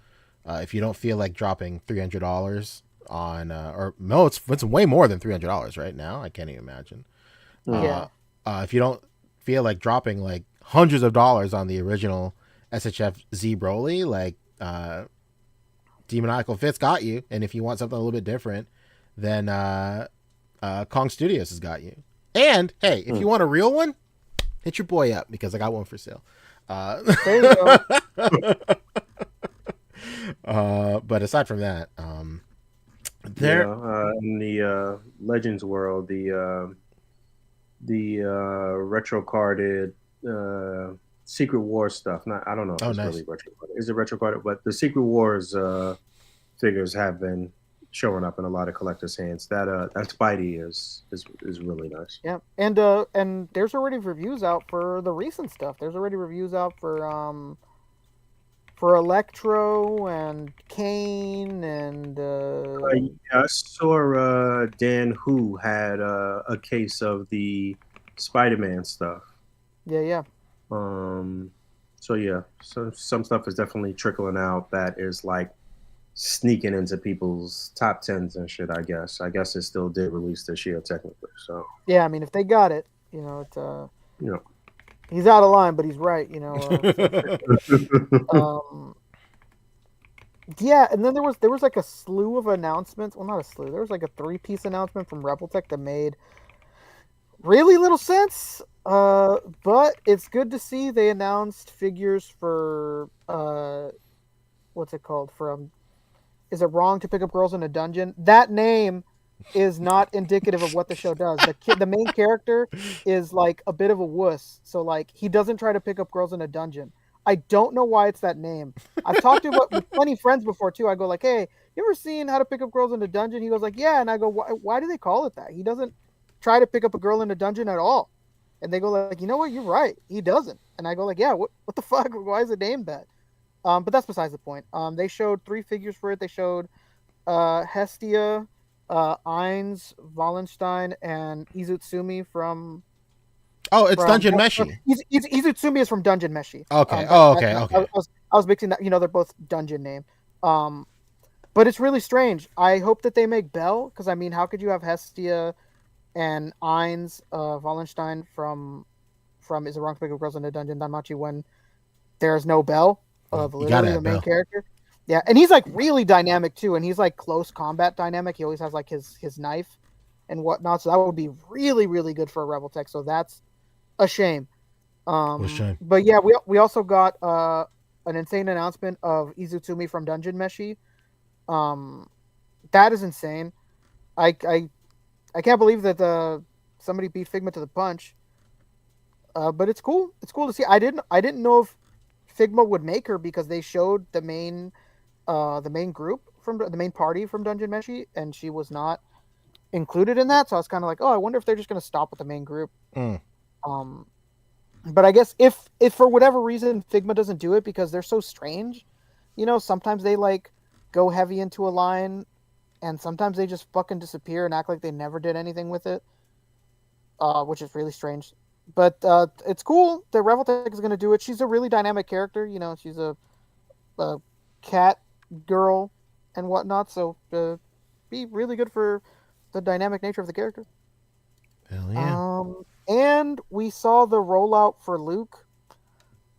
if you don't feel like dropping $300 on or no, it's way more than $300 right now. I can't even imagine. If you don't feel like dropping like hundreds of dollars on the original SHF Z Broly, like Demoniacal Fit's got you. And if you want something a little bit different, then Kong Studios has got you. And hey, if you want a real one, hit your boy up because I got one for sale. There you go. But aside from that, in the Legends world, the retro carded Secret Wars stuff. I don't know if it's really retro carded. Is it retro carded? But the Secret Wars figures have been showing up in a lot of collectors' hands. That Spidey is really nice. Yeah, and there's already reviews out for the recent stuff. There's already reviews out for Electro and Kane and. I saw Dan Who had a case of the Spider-Man stuff. Yeah. So some stuff is definitely trickling out that is like sneaking into people's top 10s and shit. I guess it still did release this year technically. So yeah, I mean, if they got it, it's he's out of line, but he's right, yeah, and then there was like a slew of announcements. Well, not a slew. There was like a 3-piece announcement from Rebel Tech that made really little sense. But it's good to see they announced figures for what's it called? Is it wrong to pick up girls in a dungeon? That name is not indicative of what the show does. The main character is like a bit of a wuss, so like he doesn't try to pick up girls in a dungeon. I don't know why it's that name. I've talked to with plenty of friends before too. I go like, hey, you ever seen How to Pick Up Girls in a Dungeon? He goes like, yeah. And I go, why do they call it that? He doesn't try to pick up a girl in a dungeon at all. And they go like, you know what? You're right. He doesn't. And I go like, yeah, what the fuck? Why is it named that? But that's besides the point. They showed 3 figures for it. They showed Hestia, Ainz, Wallenstein, and Izutsumi from. Oh, it's Dungeon Meshi. Izutsumi is from Dungeon Meshi. Okay. Okay. I was mixing that. They're both dungeon name. But it's really strange. I hope that they make Bell, because I mean, how could you have Hestia and Ainz, Wallenstein from Is It Wrong to Pick Up Girls in a Dungeon Danmachi when there's no Bell, literally the main character. Yeah, and he's like really dynamic too, and he's like close combat dynamic. He always has like his knife and whatnot, so that would be really, really good for a Rebel Tech. So that's a shame. But yeah, we also got an insane announcement of Izutsumi from Dungeon Meshi. That is insane. I can't believe that somebody beat Figma to the punch. But it's cool. It's cool to see. I didn't know if Figma would make her because they showed the main group from the main party from Dungeon Meshi, and she was not included in that. So I was kind of like, oh, I wonder if they're just going to stop with the main group. But I guess if for whatever reason Figma doesn't do it because they're so strange, sometimes they like go heavy into a line, and sometimes they just fucking disappear and act like they never did anything with it, which is really strange. But it's cool that Revoltech is going to do it. She's a really dynamic character. She's a cat girl and whatnot. So be really good for the dynamic nature of the character. Hell yeah. And we saw the rollout for Luke.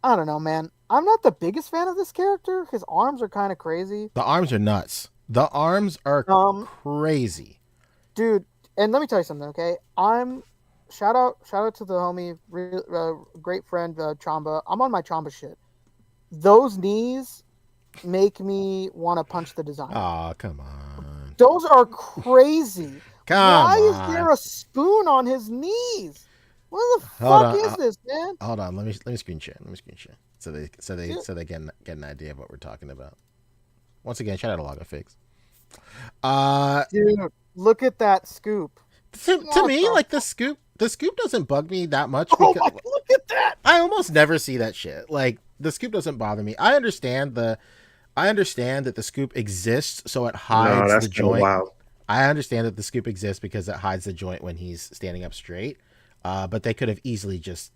I don't know, man. I'm not the biggest fan of this character. His arms are kind of crazy. The arms are nuts. The arms are crazy. Dude, and let me tell you something, okay? Shout out to the homie, great friend, Chamba. I'm on my Chamba shit. Those knees make me want to punch the design. Oh, come on. Those are crazy. Why on. is there a spoon on his knees? What the fuck is this, man? Hold on, let me screen share. So they get an idea of what we're talking about. Once again, shout out to Logofix. Dude, look at that scoop. To me, like the scoop doesn't bug me that much. Oh my, look at that! I almost never see that shit. Like the scoop doesn't bother me. I understand that the scoop exists, so it hides the joint. Wild. I understand that the scoop exists because it hides the joint when he's standing up straight. But they could have easily just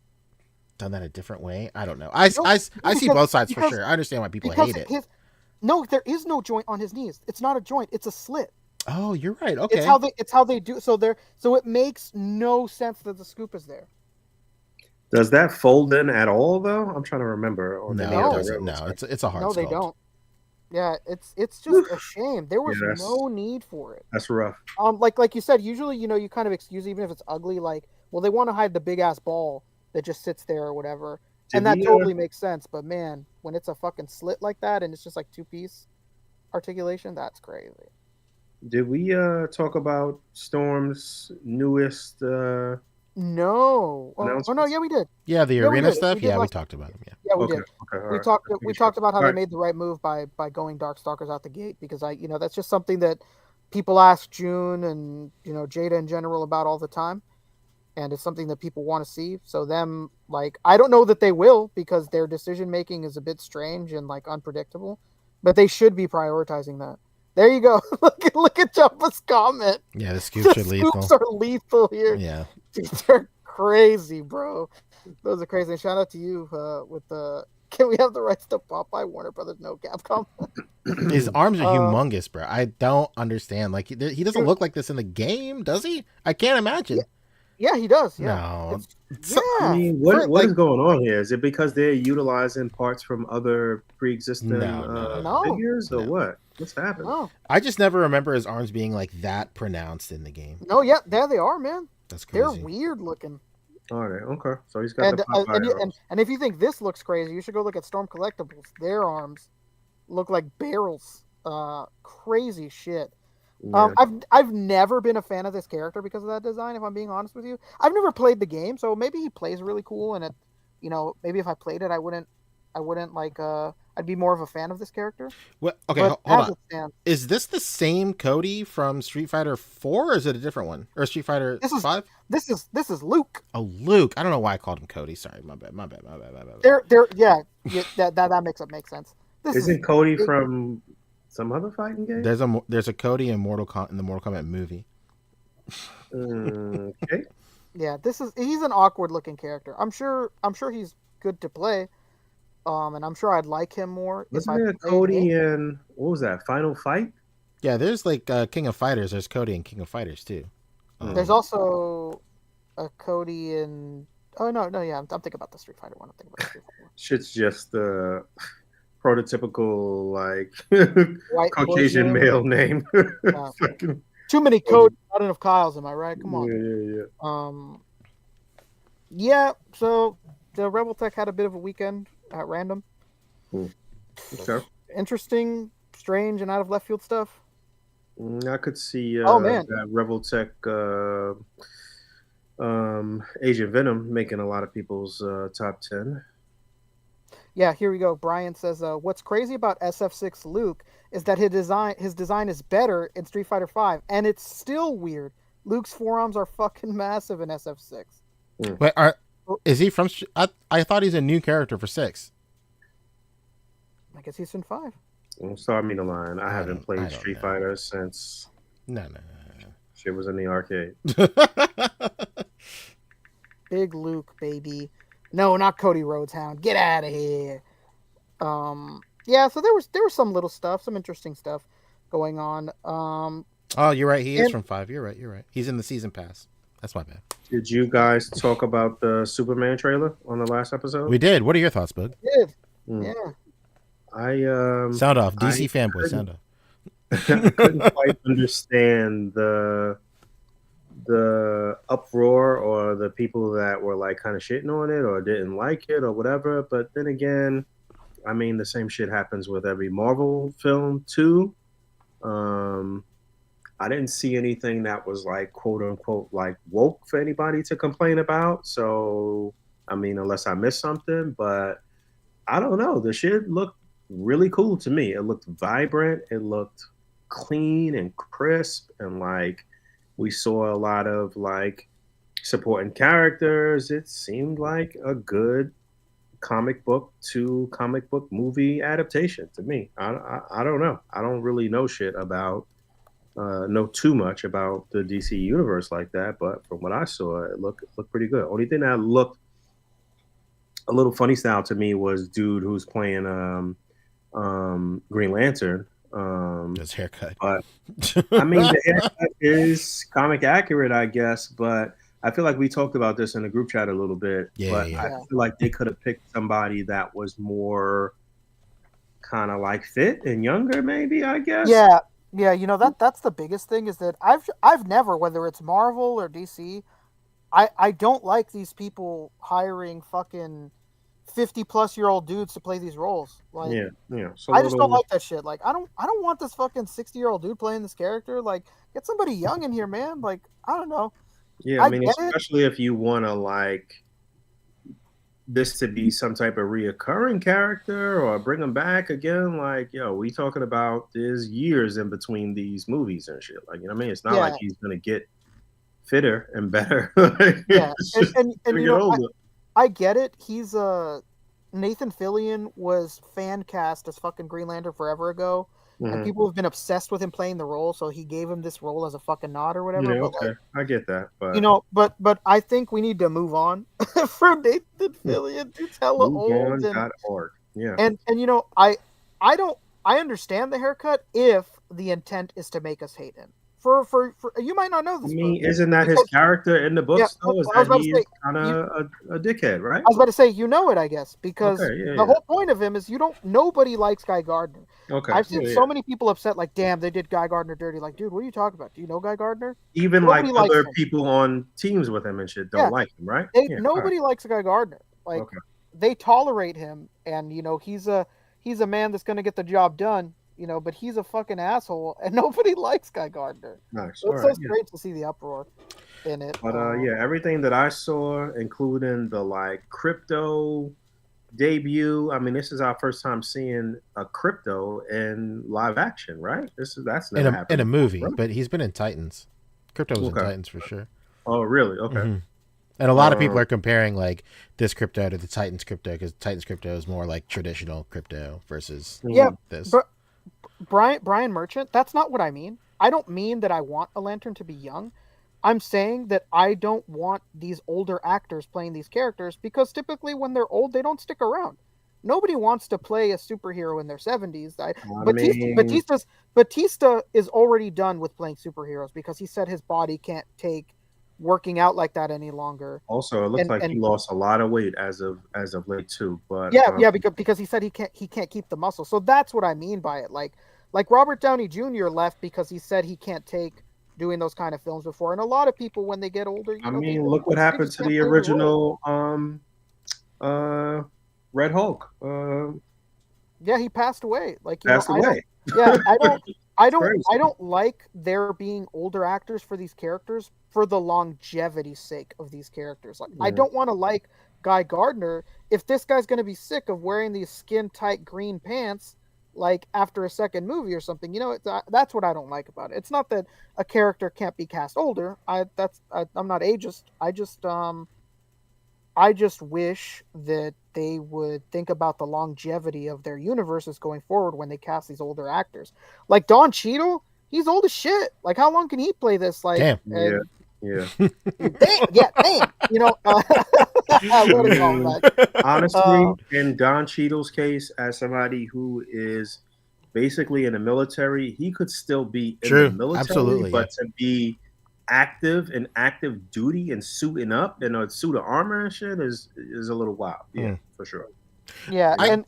done that a different way. I don't know. I see both sides for sure. I understand why people hate it. No, there is no joint on his knees. It's not a joint. It's a slit. Oh, you're right. Okay. It's how they do. So it makes no sense that the scoop is there. Does that fold in at all though? I'm trying to remember. Or no, it doesn't. No, it's a hard. No, sculpt. they don't. Yeah, it's just a shame. There was no need for it. That's rough. Like you said, usually you kind of excuse even if it's ugly. Like, well, they want to hide the big ass ball that just sits there or whatever, and that totally makes sense. But man, when it's a fucking slit like that and it's just like 2-piece articulation, that's crazy. Did we talk about Storm's newest? No. Oh no, yeah, we did. Yeah, the arena stuff. We talked about them. Yeah, we did. Okay, we talked about how they made the right move by going Darkstalkers out the gate, because that's just something that people ask June and Jada in general about all the time, and it's something that people want to see. So them, like, I don't know that they will, because their decision making is a bit strange and like unpredictable, but they should be prioritizing that. There you go. look at Jumpa's comment. Yeah, the scoops are lethal. Scoops are lethal here. Yeah. They're crazy, bro. Those are crazy. And shout out to you with the. Can we have the rights to Popeye? Warner Brothers, no Capcom. His arms are humongous, bro. I don't understand. Like he doesn't look like this in the game, does he? I can't imagine. Yeah, he does. Yeah. No. I mean, what is going on here? Is it because they're utilizing parts from other pre-existing figures, or what? What's happening? No. I just never remember his arms being like that pronounced in the game. No, yeah, there they are, man. That's crazy. They're weird looking. All right, okay. So he's got and if you think this looks crazy, you should go look at Storm Collectibles. Their arms look like barrels. Crazy shit. Yeah. I've never been a fan of this character because of that design, if I'm being honest with you. I've never played the game, so maybe he plays really cool, and maybe if I played it, I wouldn't I wouldn't like. I'd be more of a fan of this character. What? Okay, But hold as on. it stands, Is this the same Cody from Street Fighter 4, or is it a different one? Or Street Fighter this is 5? this is Luke. Oh, Luke. I don't know why I called him Cody. Sorry, my bad. That makes sense. Isn't Cody from some other fighting game? There's a Cody in in the Mortal Kombat movie. Okay. Yeah, he's an awkward looking character. I'm sure he's good to play. And I'm sure I'd like him more. Wasn't there Cody in what was that? Final Fight? Yeah, there's like King of Fighters. There's Cody in King of Fighters too. There's also a Cody in. Oh no, yeah, I'm thinking about the Street Fighter one. Shit's just the prototypical like White Caucasian male name. Too many Cody, not enough Kyles. Am I right? Come on. Yeah. Yeah. So the Rebel Tech had a bit of a weekend at random. Cool. Okay. Interesting, strange, and out of left field stuff. I could see that Rebel Tech Agent Venom making a lot of people's top 10. Yeah, here we go. Brian says, what's crazy about SF6 Luke is that his design is better in Street Fighter 5, and it's still weird. Luke's forearms are fucking massive in SF6. Wait, is he from... I thought he's a new character for 6. I guess he's in 5. Well, start me the line. I haven't played Street Fighter since... No. Shit was in the arcade. Big Luke, baby. No, not Cody Rhodes Hound. Get out of here. Yeah, so there was some little stuff, some interesting stuff going on. Oh, you're right. He is from 5. You're right. He's in the season pass. That's my bad. Did you guys talk about the Superman trailer on the last episode? We did. What are your thoughts, Boog? Did. Yeah. Sound off. DC fanboy, sound off. I couldn't quite understand the uproar or the people that were like kind of shitting on it or didn't like it or whatever. But then again, I mean, the same shit happens with every Marvel film too. I didn't see anything that was like quote unquote like woke for anybody to complain about. So, I mean, unless I missed something, but I don't know. The shit looked really cool to me. It looked vibrant. It looked clean and crisp. And like, we saw a lot of like supporting characters. It seemed like a good comic book to comic book movie adaptation to me. I don't know. I don't really know shit about know too much about the DC universe like that, but from what I saw, it looked pretty good. Only thing that looked a little funny style to me was dude who's playing Green Lantern. His haircut. But I mean, the haircut is comic accurate, I guess, but I feel like we talked about this in the group chat a little bit. I feel like they could have picked somebody that was more kind of like fit and younger, maybe, I guess. Yeah, you know, that's the biggest thing is that I've never, whether it's Marvel or DC, I don't like these people hiring fucking 50-plus-year-old dudes to play these roles. Like, So I just don't like that shit. Like, I don't want this fucking 60-year-old dude playing this character. Like, get somebody young in here, man. Like, I don't know. Yeah, I mean, especially if you want to like this to be some type of reoccurring character or bring them back again. Like, yo, we talking about there's years in between these movies and shit. Like, you know what I mean? It's not like he's gonna get fitter and better. And you know, I get it. He's Nathan Fillion was fan cast as fucking Green Lantern forever ago. And people have been obsessed with him playing the role, so he gave him this role as a fucking nod or whatever. Yeah, but okay. like, I get that. But you know, but I think we need to move on from Nathan Fillion. Dude's hella old. Yeah. And you know, I understand the haircut if the intent is to make us hate him. For you might not know this. I mean, isn't that his character in the books? Though? Is that he's kind of a dickhead, right? I was about to say, you know it, I guess, because the whole point of him is nobody likes Guy Gardner. Okay. I've seen so many people upset, like, damn, they did Guy Gardner dirty. Like, dude, what are you talking about? Do you know Guy Gardner? Even nobody like other people on teams with him and shit don't like him, right? Nobody likes Guy Gardner. Like, they tolerate him, and you know, he's a man that's going to get the job done. You know, but he's a fucking asshole, and nobody likes Guy Gardner. Nice. So it's so strange to see the uproar in it. But everything that I saw, including the like crypto debut. I mean, this is our first time seeing a Crypto in live action, right? That's never happened in a movie, before, right? but he's been in Titans. Crypto was in Okay. Titans for sure. Oh, really? Okay. Mhm. And a lot of people are comparing like this Crypto to the Titans Crypto because Titans Crypto is more like traditional Crypto versus Yeah, this. but Brian Merchant, that's not what I mean. I don't mean that I want a Lantern to be young. I'm saying that I don't want these older actors playing these characters because typically when they're old, they don't stick around. Nobody wants to play a superhero in their 70s. mean- Batista is already done with playing superheroes because he said his body can't take working out like that any longer. Also, it looks like And he lost a lot of weight as of late too. But yeah, because he said he can't keep the muscle. So that's what I mean by it. Like Robert Downey Jr. left because he said he can't take doing those kind of films before. And a lot of people when they get older, I mean, look what happened to the original Red Hulk. Yeah, he passed away. Like Passed away. I crazy. don't like there being older actors for these characters for the longevity sake of these characters. Like I don't want to like Guy Gardner if this guy's going to be sick of wearing these skin tight green pants like after a second movie or something. That's what I don't like about it. It's not that a character can't be cast older. I'm not ageist. I just wish that they would think about the longevity of their universes going forward when they cast these older actors. Like Don Cheadle, he's old as shit. Like, how long can he play this? Like, damn. Yeah. Damn. What a callback. Honestly, in Don Cheadle's case, as somebody who is basically in the military, he could still be in the military, absolutely, but to be active duty and suiting up in a suit of armor and shit is a little wild. Yeah, for sure. Yeah, and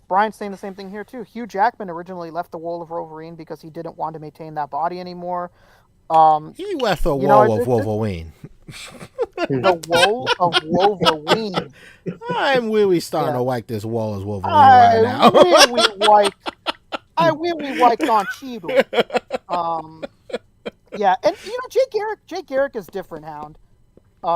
Brian's saying the same thing here too. Hugh Jackman originally left the role of Wolverine because he didn't want to maintain that body anymore. He left the wall of Wolverine. The wall of Wolverine. I'm really starting to like this wall as Wolverine right now. I really like Don Cheadle. Yeah, and Jay Garrick is different, Hound.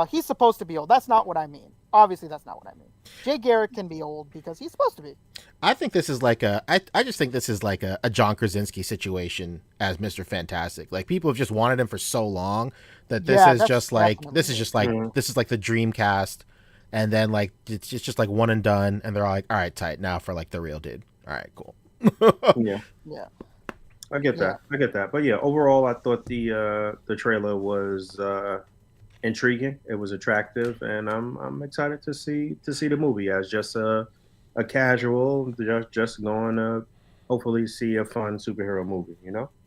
He's supposed to be old. That's not what I mean. Obviously, that's not what I mean. Jay Garrick can be old because he's supposed to be. I think this is like I just think this is like a John Krasinski situation as Mr. Fantastic. Like people have just wanted him for so long that this is just like this is like the dream cast, and then like it's just like one and done, and they're all like, all right, tight now for like the real dude. All right, cool. Yeah. I get that. Yeah. I get that. But yeah, overall, I thought the trailer was intriguing. It was attractive, and I'm excited to see the movie as just a casual, just going to hopefully see a fun superhero movie.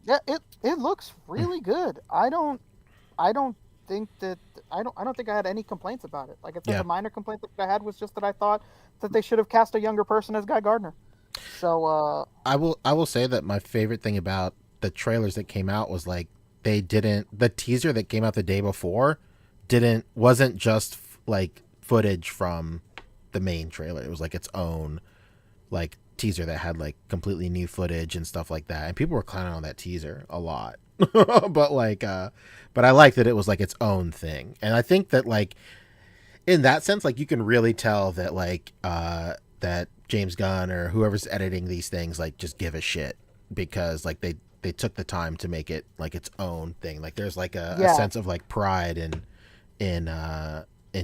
Yeah, it looks really good. I don't think I had any complaints about it. Like I said, the minor complaint that I had was just that I thought that they should have cast a younger person as Guy Gardner. So I will say that my favorite thing about the trailers that came out was like the teaser that came out the day before wasn't just like footage from the main trailer. It was like its own like teaser that had like completely new footage and stuff like that, and people were clowning on that teaser a lot. but I like that it was like its own thing, and I think that like in that sense, like you can really tell that like that James Gunn or whoever's editing these things like just give a shit, because like they took the time to make it like its own thing. Like there's like a sense of like pride in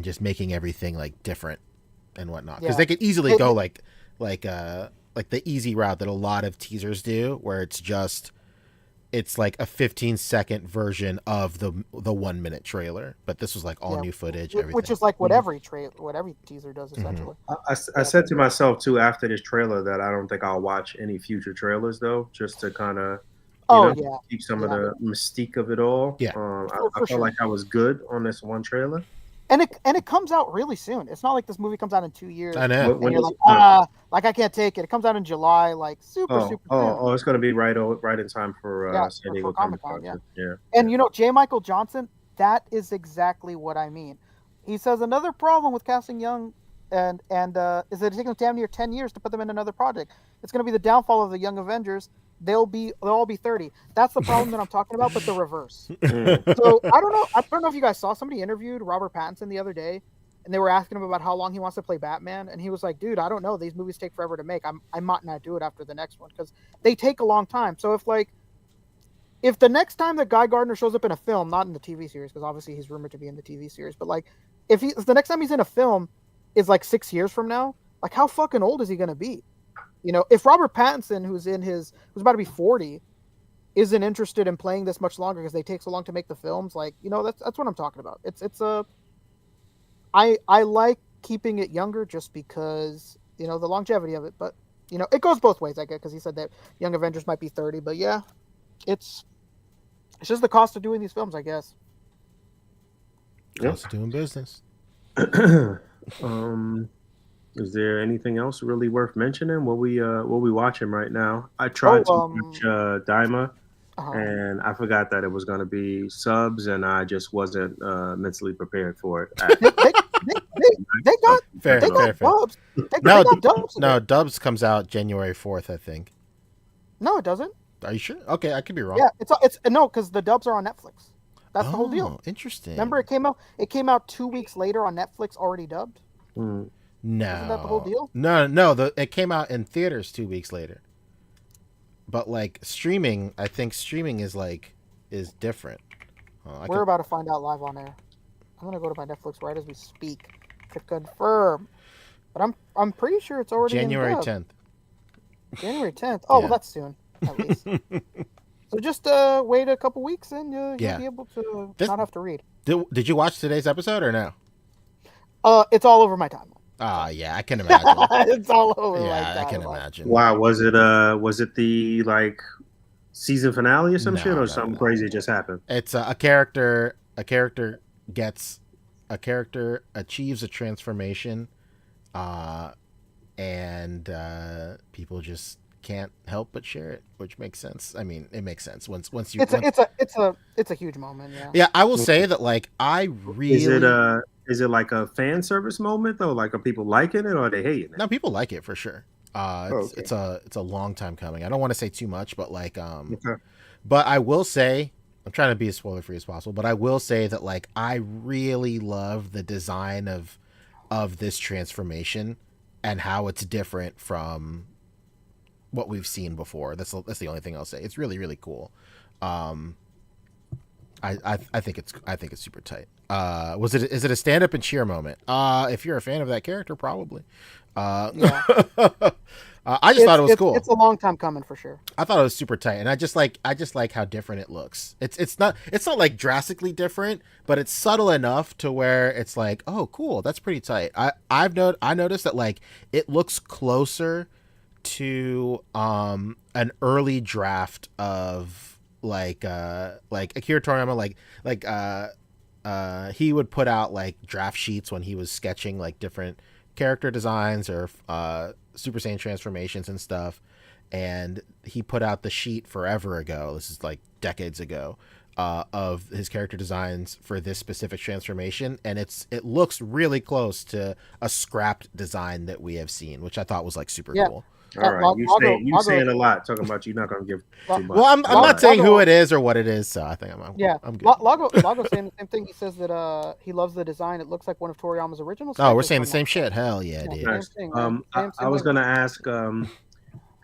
just making everything like different and whatnot, because they could easily go like the easy route that a lot of teasers do, where it's like a 15-second version of the 1 minute trailer, but this was like all new footage, everything. Which is like what every teaser does essentially. I said to myself too after this trailer that I don't think I'll watch any future trailers though, just to kind of keep some of the mystique of it all. Yeah, I felt like I was good on this one trailer. And it comes out really soon. It's not like this movie comes out in 2 years. I know. And you're like I can't take it. It comes out in July, like super soon. It's going to be right in time for San Diego Comic-Con. Yeah. And J. Michael Johnson, that is exactly what I mean. He says another problem with casting young and is that it takes them damn near 10 years to put them in another project. It's going to be the downfall of the Young Avengers. They'll all be 30. That's the problem that I'm talking about, but the reverse. So I don't know if you guys saw, somebody interviewed Robert Pattinson the other day, and they were asking him about how long he wants to play Batman, and he was like, "Dude, I don't know. These movies take forever to make. I might not do it after the next one because they take a long time." So if the next time that Guy Gardner shows up in a film, not in the TV series, because obviously he's rumored to be in the TV series, but like if the next time he's in a film is like 6 years from now, like how fucking old is he gonna be? You know, if Robert Pattinson, who's about to be 40, isn't interested in playing this much longer because they take so long to make the films, like, you know, that's what I'm talking about. I like keeping it younger just because, you know, the longevity of it, but you know, it goes both ways, I guess, because he said that Young Avengers might be 30, but yeah, it's just the cost of doing these films, I guess. Cost of doing business. Is there anything else really worth mentioning? What we watching right now? I tried to watch Daima, and I forgot that it was going to be subs, and I just wasn't mentally prepared for it. They got fair. dubs. They got dubs. No, dubs comes out January 4th, I think. No, it doesn't. Are you sure? Okay, I could be wrong. Yeah, it's no, because the dubs are on Netflix. That's the whole deal. Interesting. Remember, it came out 2 weeks later on Netflix, already dubbed. No, isn't that the whole deal? No. It came out in theaters 2 weeks later. But like streaming, I think streaming is different. We're about to find out live on air. I'm gonna go to my Netflix right as we speak to confirm. But I'm pretty sure it's already January in 10th. January 10th. Oh, Yeah. well, that's soon, at least. So just wait a couple weeks and you'll be able to not have to read. Did you watch today's episode or no? It's all over my timeline. Yeah, I can imagine. It's all over my timeline. Yeah, I can imagine. Wow, was it the like season finale or some shit, or something crazy just happened? It's a character achieves a transformation, and people just can't help but share it, which makes sense. I mean, it makes sense once you. It's a huge moment. Yeah. Yeah, I will say that like I really. Is it like a fan service moment though? Like, are people liking it or are they hating it? No, people like it for sure. It's a long time coming. I don't want to say too much, but like but I will say, I'm trying to be as spoiler free as possible, but I will say that like I really love the design of this transformation and how it's different from what we've seen before. That's the only thing I'll say. It's really, really cool. I think it's super tight. Is it a stand up and cheer moment? If you're a fan of that character, probably. Yeah. I just thought it was cool. It's a long time coming for sure. I thought it was super tight, and I just like how different it looks. It's not like drastically different, but it's subtle enough to where it's like, oh, cool, that's pretty tight. I noticed that like it looks closer to an early draft of like Akira Toriyama, he would put out like draft sheets when he was sketching like different character designs or Super Saiyan transformations and stuff, and he put out the sheet forever ago, this is like decades ago, of his character designs for this specific transformation, and it looks really close to a scrapped design that we have seen, which I thought was like super cool. All right, you saying a lot, talking about you're not going to give too much. Well, I'm not saying who it is or what it is, so I think I'm good. Lago's saying the same thing. He says that he loves the design. It looks like one of Toriyama's originals. Oh, we're saying the same shit. Hell yeah, dude. Nice. I was going to ask,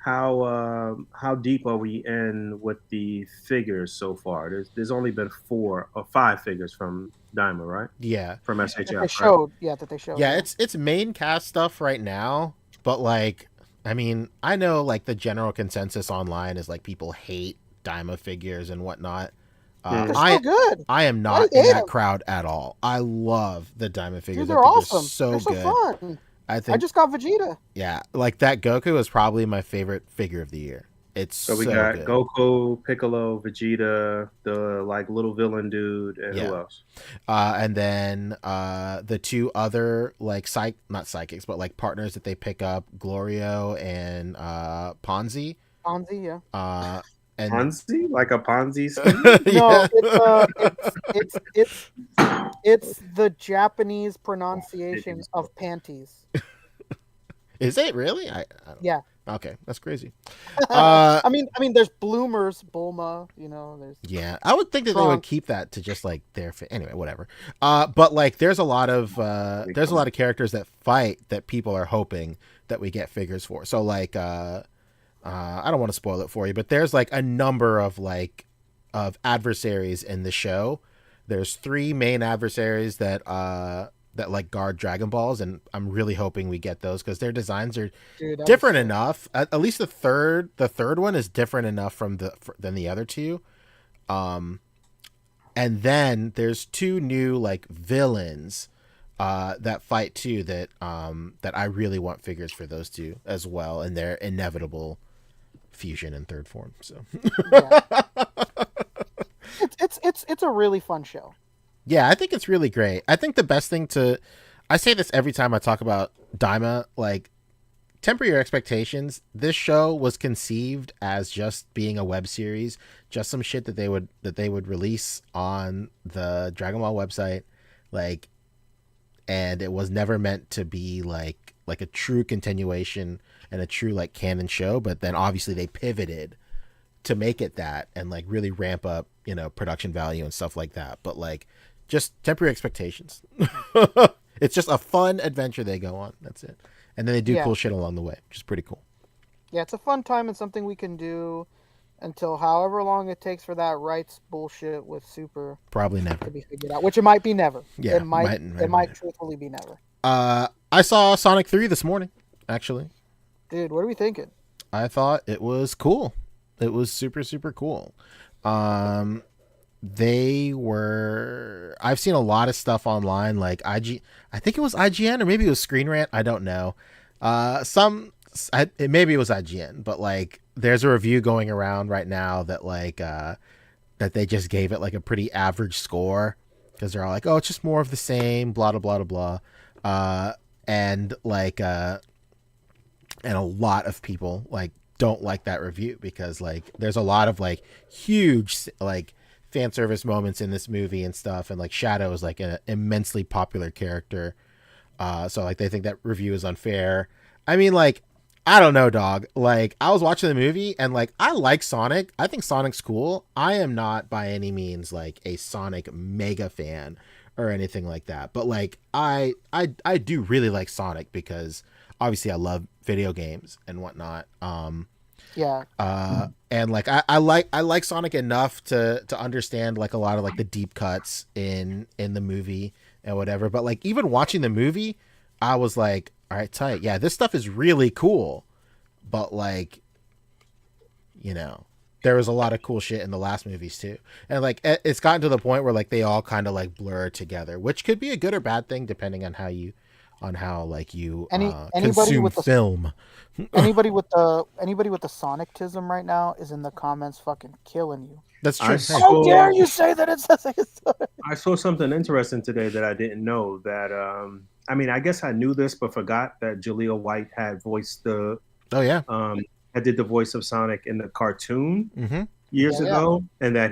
how deep are we in with the figures so far? There's only been 4 or 5 figures from Daima, right? Yeah, from SHL. That they showed. Yeah, it's main cast stuff right now, but like, I mean, I know like the general consensus online is like people hate Daima figures and whatnot. They're so good. I am not in that crowd at all. I love the Daima figures. Dude, they're awesome. So they're so good. Fun. I just got Vegeta. Yeah, like that Goku is probably my favorite figure of the year. It's so we got good. Goku, Piccolo, Vegeta, the like little villain dude, and who else? And then the 2 other like not psychics, but like partners that they pick up, Glorio and Ponzi. Ponzi, yeah. And Ponzi, like a Ponzi scheme? No, it's the Japanese pronunciation of panties. Is it really? I don't Yeah, Okay, that's crazy. I mean, there's bloomers, Bulma. You know, there's I would think that they would keep that to just like their anyway, whatever. But like, there's a lot of characters that fight that people are hoping that we get figures for. So like, I don't want to spoil it for you, but there's like a number of adversaries in the show. There's 3 main adversaries that like guard Dragon Balls, and I'm really hoping we get those because their designs are different enough. At least the third one is different enough than the other 2. And then there's 2 new like villains that fight too that I really want figures for those 2 as well, and their inevitable fusion in third form. So it's a really fun show. Yeah, I think it's really great. I think the best thing I say this every time I talk about Daima, like, temper your expectations. This show was conceived as just being a web series, just some shit that they would release on the Dragon Ball website, like, and it was never meant to be like a true continuation and a true like canon show. But then obviously they pivoted to make it that and like really ramp up, you know, production value and stuff like that. But like, just temper your expectations. It's just a fun adventure they go on. That's it. And then they do cool shit along the way, which is pretty cool. Yeah, it's a fun time and something we can do until however long it takes for that rights bullshit with Super probably never to be figured out. Which it might be never. Yeah, it might truthfully be never. I saw Sonic 3 this morning, actually. Dude, what are we thinking? I thought it was cool. It was super, super cool. I've seen a lot of stuff online, like I think it was IGN or maybe it was Screen Rant. I don't know. Maybe it was IGN, but like there's a review going around right now that like, that they just gave it like a pretty average score because they're all like, oh, it's just more of the same, blah, blah, blah, blah, blah. And like, and a lot of people like don't like that review because like there's a lot of like huge like fan service moments in this movie and stuff, and like Shadow is like an immensely popular character, so like they think that review is unfair. I mean, like, I don't know, dog. Like, I was watching the movie and like I like Sonic. I think Sonic's cool. I am not by any means like a Sonic mega fan or anything like that, but like I do really like Sonic because obviously I love video games and whatnot. And like I like Sonic enough to understand like a lot of like the deep cuts in the movie and whatever, but like even watching the movie I was like, all right, tight, yeah, this stuff is really cool, but like, you know, there was a lot of cool shit in the last movies too, and like it's gotten to the point where like they all kind of like blur together, which could be a good or bad thing depending on how you consume film. Anybody with the Sonic-tism right now is in the comments fucking killing you. That's true. How dare you say that it's I saw something interesting today that I didn't know. That I mean, I guess I knew this, but forgot that Jaleel White had voiced the. Oh yeah. I did the voice of Sonic in the cartoon years ago, and that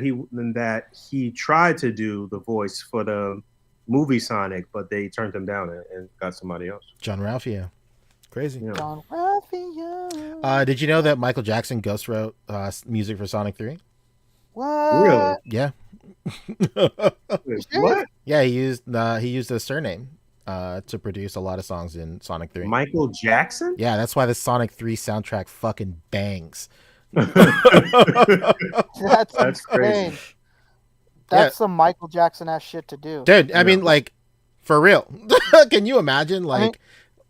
he tried to do the voice for the movie Sonic, but they turned him down and got somebody else. John Ralphio. Crazy. Yeah. John Ralphio. Did you know that Michael Jackson ghost wrote music for Sonic 3? What? Really? Yeah. What? Yeah, he used a surname to produce a lot of songs in Sonic 3. Michael Jackson? Yeah, that's why the Sonic 3 soundtrack fucking bangs. That's crazy. That's some Michael Jackson ass shit to do, dude. I mean, like, for real. Can you imagine, like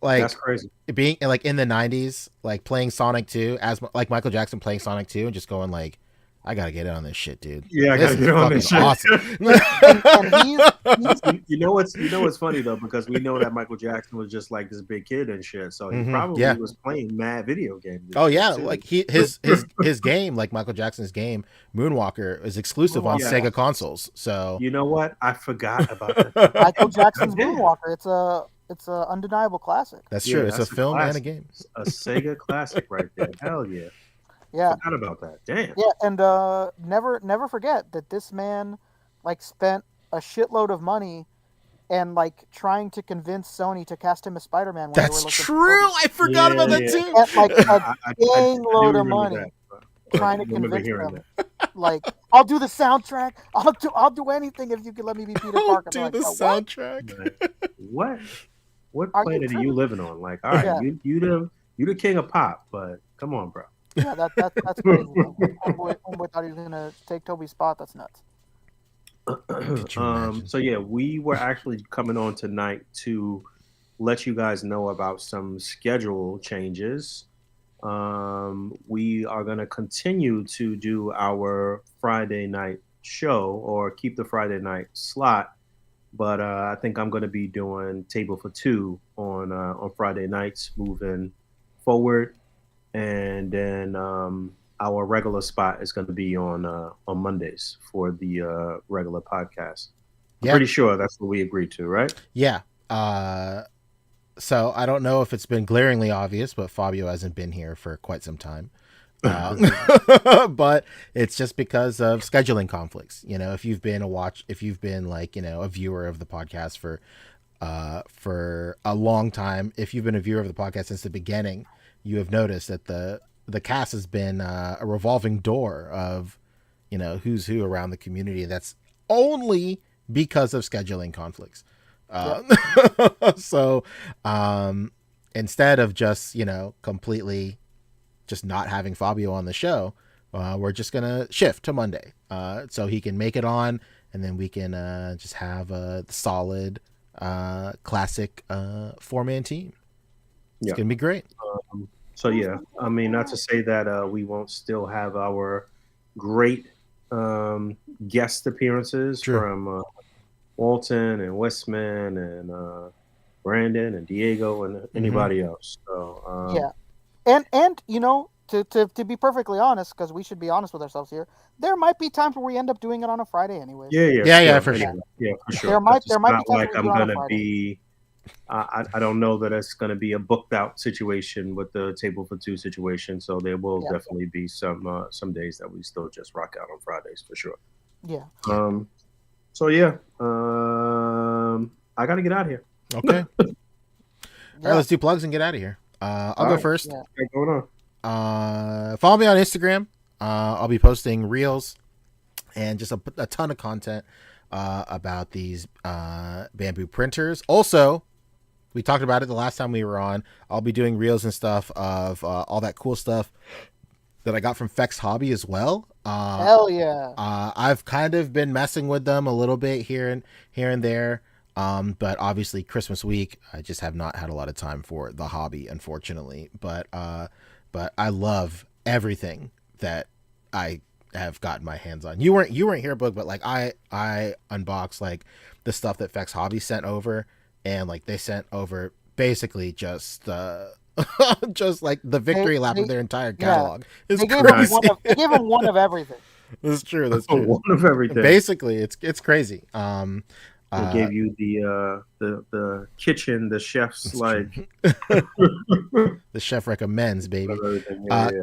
that's crazy. Being like in the 90s, like playing Sonic 2 as like Michael Jackson playing Sonic 2 and just going like, I gotta get in on this shit, dude. Yeah, I gotta get on this shit. Awesome. You know what's funny though, because we know that Michael Jackson was just like this big kid and shit, so he probably was playing mad video games. Oh yeah, like his game, like Michael Jackson's game, Moonwalker, is exclusive on Sega consoles. So you know what? I forgot about that. Michael Jackson's Moonwalker. It's a undeniable classic. That's true. It's a film and a game. A Sega classic right there. Hell yeah. Yeah. Forgot about that. Damn. Yeah, and never forget that this man like spent a shitload of money and like trying to convince Sony to cast him as Spider-Man. When That's they were true. I forgot about that too. And like a I dang do load of remember money that, but trying I to remember convince hearing them. that. Like, I'll do the soundtrack. I'll do anything if you can let me be Peter Parker. Do Like, the "Oh, what?" soundtrack. What? What Are you planet are you tripping? living on? Like, all right, Yeah. you the king of pop, but come on, bro. Yeah, that's crazy. Homeboy thought he was gonna take Toby's spot. That's nuts. Could you imagine? So yeah, we were actually coming on tonight to let you guys know about some schedule changes. We are going to continue to do our Friday night show or keep the Friday night slot, but I think I'm going to be doing Table for Two on Friday nights moving forward, and then our regular spot is going to be on Mondays for the regular podcast. I'm pretty sure that's what we agreed to, right? Yeah. So I don't know if it's been glaringly obvious, but Fabio hasn't been here for quite some time. But it's just because of scheduling conflicts. You know, if you've been like, you know, a viewer of the podcast for a long time, if you've been a viewer of the podcast since the beginning, you have noticed that the cast has been a revolving door of, you know, who's who around the community. That's only because of scheduling conflicts. So instead of just, you know, completely just not having Fabio on the show, we're just gonna shift to Monday so he can make it on, and then we can just have a solid classic 4-man team. It's gonna be great. So yeah, I mean, not to say that we won't still have our great guest appearances from Walton and Westman and Brandon and Diego and anybody else. So yeah, and you know, to be perfectly honest, because we should be honest with ourselves here, there might be times where we end up doing it on a Friday anyway. Yeah, for sure. Yeah, for sure. There might be times like where I'm we do it on a gonna Friday. be. I don't know that it's going to be a booked out situation with the Table for Two situation. So there will definitely be some days that we still just rock out on Fridays for sure. Yeah. So yeah, I got to get out of here. Okay. All right, let's do plugs and get out of here. I'll go first. Yeah. What's going on? Follow me on Instagram. I'll be posting reels and just a ton of content about these bamboo printers. Also, we talked about it the last time we were on. I'll be doing reels and stuff of all that cool stuff that I got from Fex Hobby as well. Hell yeah. I've kind of been messing with them a little bit here and there. But obviously Christmas week, I just have not had a lot of time for the hobby, unfortunately. But I love everything that I have gotten my hands on. You weren't here, Boog, but like I unboxed like the stuff that Fex Hobby sent over, and like they sent over basically just just like the victory lap of their entire catalog. It's crazy. They gave him one of everything. That's true. That's true. One of everything. Basically, it's crazy. They gave you the kitchen, the chef's like the chef recommends, baby.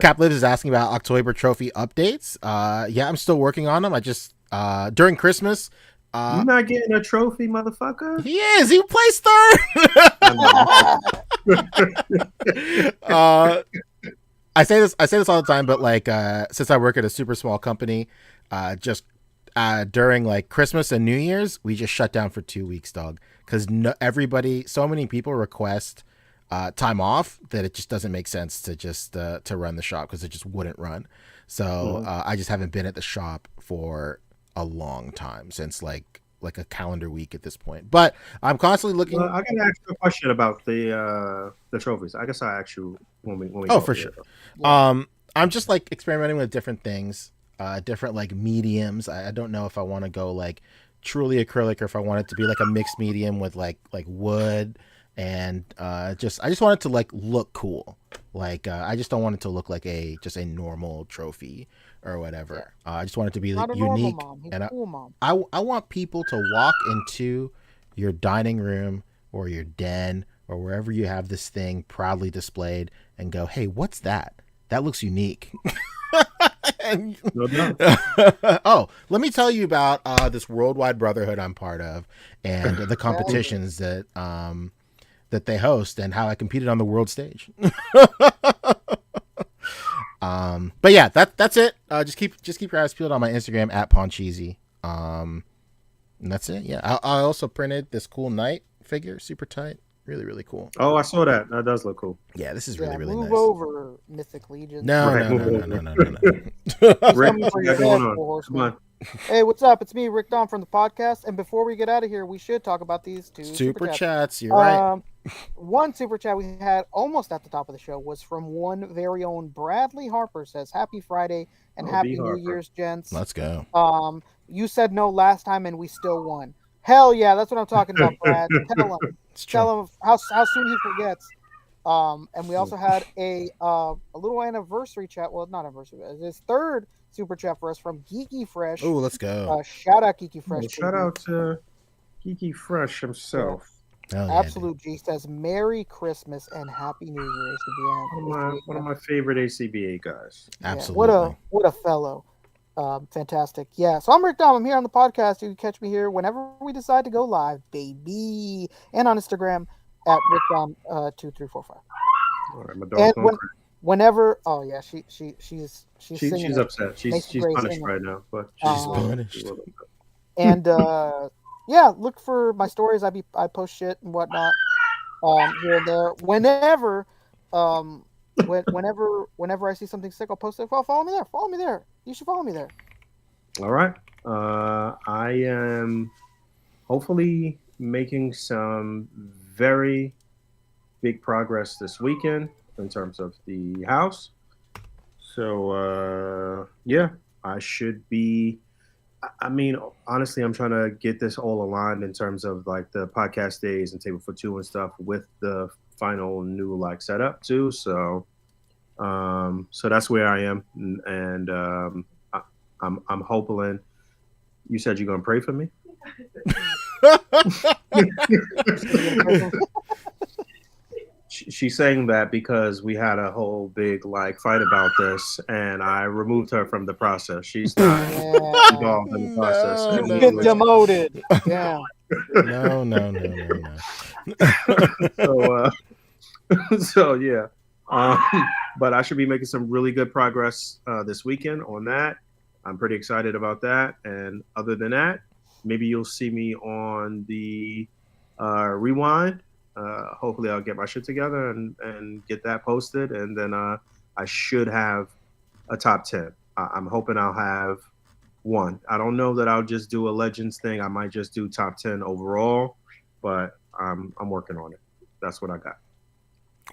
Cap Lives is asking about October trophy updates. Yeah, I'm still working on them. I just during Christmas. You're not getting a trophy, motherfucker. He is. He placed third. I say this all the time, but like since I work at a super small company, just during like Christmas and New Year's, we just shut down for 2 weeks, dog. Because so many people request time off that it just doesn't make sense to just to run the shop, because it just wouldn't run. So I just haven't been at the shop for a long time, since like a calendar week at this point. But I'm constantly looking. I gotta ask you a question about the trophies. I guess I ask you when we oh, for sure. Yeah. I'm just like experimenting with different things. Different like mediums. I don't know if I want to go like truly acrylic, or if I want it to be like a mixed medium with like wood, and I just want it to like look cool. Like I just don't want it to look like just a normal trophy or whatever. I just want it to be like, unique. And I want people to walk into your dining room or your den or wherever you have this thing proudly displayed and go, "Hey, what's that? That looks unique." No doubt. Oh, let me tell you about this worldwide brotherhood I'm part of, and the competitions that they host, and how I competed on the world stage. But yeah, that's it. Just keep your eyes peeled on my Instagram at Poncheesy. And that's it. Yeah, I also printed this cool knight figure, super tight, really cool. Oh, I saw that. That does look cool. Yeah, this is really move nice. over, Mythic Legion. No. Rick, Rick, what you got going on? Come on. Hey, what's up? It's me, Rick Dom from the podcast. And before we get out of here, we should talk about these two super chats. You're right. One super chat we had almost at the top of the show was from one very own Bradley Harper. Says happy Friday and happy New Year's, gents. Let's go. You said no last time and we still won. Hell yeah, that's what I'm talking about, Brad. Tell him how soon he forgets. And we also had a little anniversary chat. Well, not anniversary. His third super chat for us from Geeky Fresh. Oh, let's go. Shout out Geeky Fresh. Shout out to Geeky Fresh himself. Oh, yeah, Absolute G says Merry Christmas and Happy New Year, A.C.B.A. One of my favorite A.C.B.A. guys. Absolutely. Yeah, what a fellow. Fantastic. Yeah, so I'm Rick Dom. I'm here on the podcast. You can catch me here whenever we decide to go live, baby. And on Instagram at RickDom2345. All right, my dog's going crazy. Whenever, oh yeah, she's upset. She's punished right now, but she's punished. And yeah, look for my stories. I post shit and whatnot here and there. Whenever I see something sick, I'll post it. Follow me there. You should follow me there. All right. I am hopefully making some very big progress this weekend in terms of the house. So yeah, I should be. I mean, honestly, I'm trying to get this all aligned in terms of like the podcast days and table for two and stuff with the final new like setup too. So that's where I am, and I'm hoping. You said you're gonna pray for me. She's saying that because we had a whole big like fight about this, and I removed her from the process. She's not involved in the process. Get demoted. Yeah. No. So yeah. But I should be making some really good progress this weekend on that. I'm pretty excited about that. And other than that, maybe you'll see me on the Rewind. Hopefully I'll get my shit together and get that posted. And then I should have a top 10. I'm hoping I'll have one. I don't know that I'll just do a Legends thing. I might just do top 10 overall, but I'm working on it. That's what I got.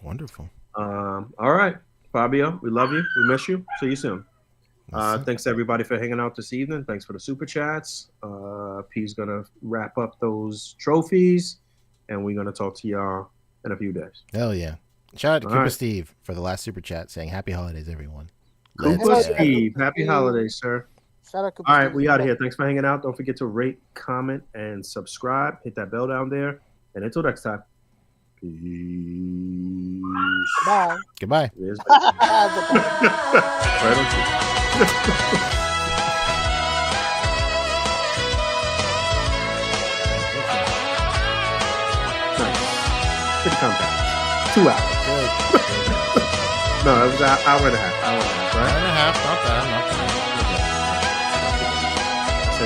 Wonderful. All right, Fabio, we love you. We miss you. See you soon. Thanks to everybody for hanging out this evening. Thanks for the super chats. P's gonna wrap up those trophies, and we're gonna talk to y'all in a few days. Hell yeah! Shout out to Cooper Steve for the last super chat saying "Happy Holidays, everyone." Cooper Steve, happy holidays, sir. Shout out Cooper All right, Steve. we out of here. Thanks for hanging out. Don't forget to rate, comment, and subscribe. Hit that bell down there. And until next time, peace. Bye. Goodbye. Right on cue. Nice. Pretty compact. 2 hours. No, it was an hour and a half. Right? Hour and a half. Not bad. Not bad. So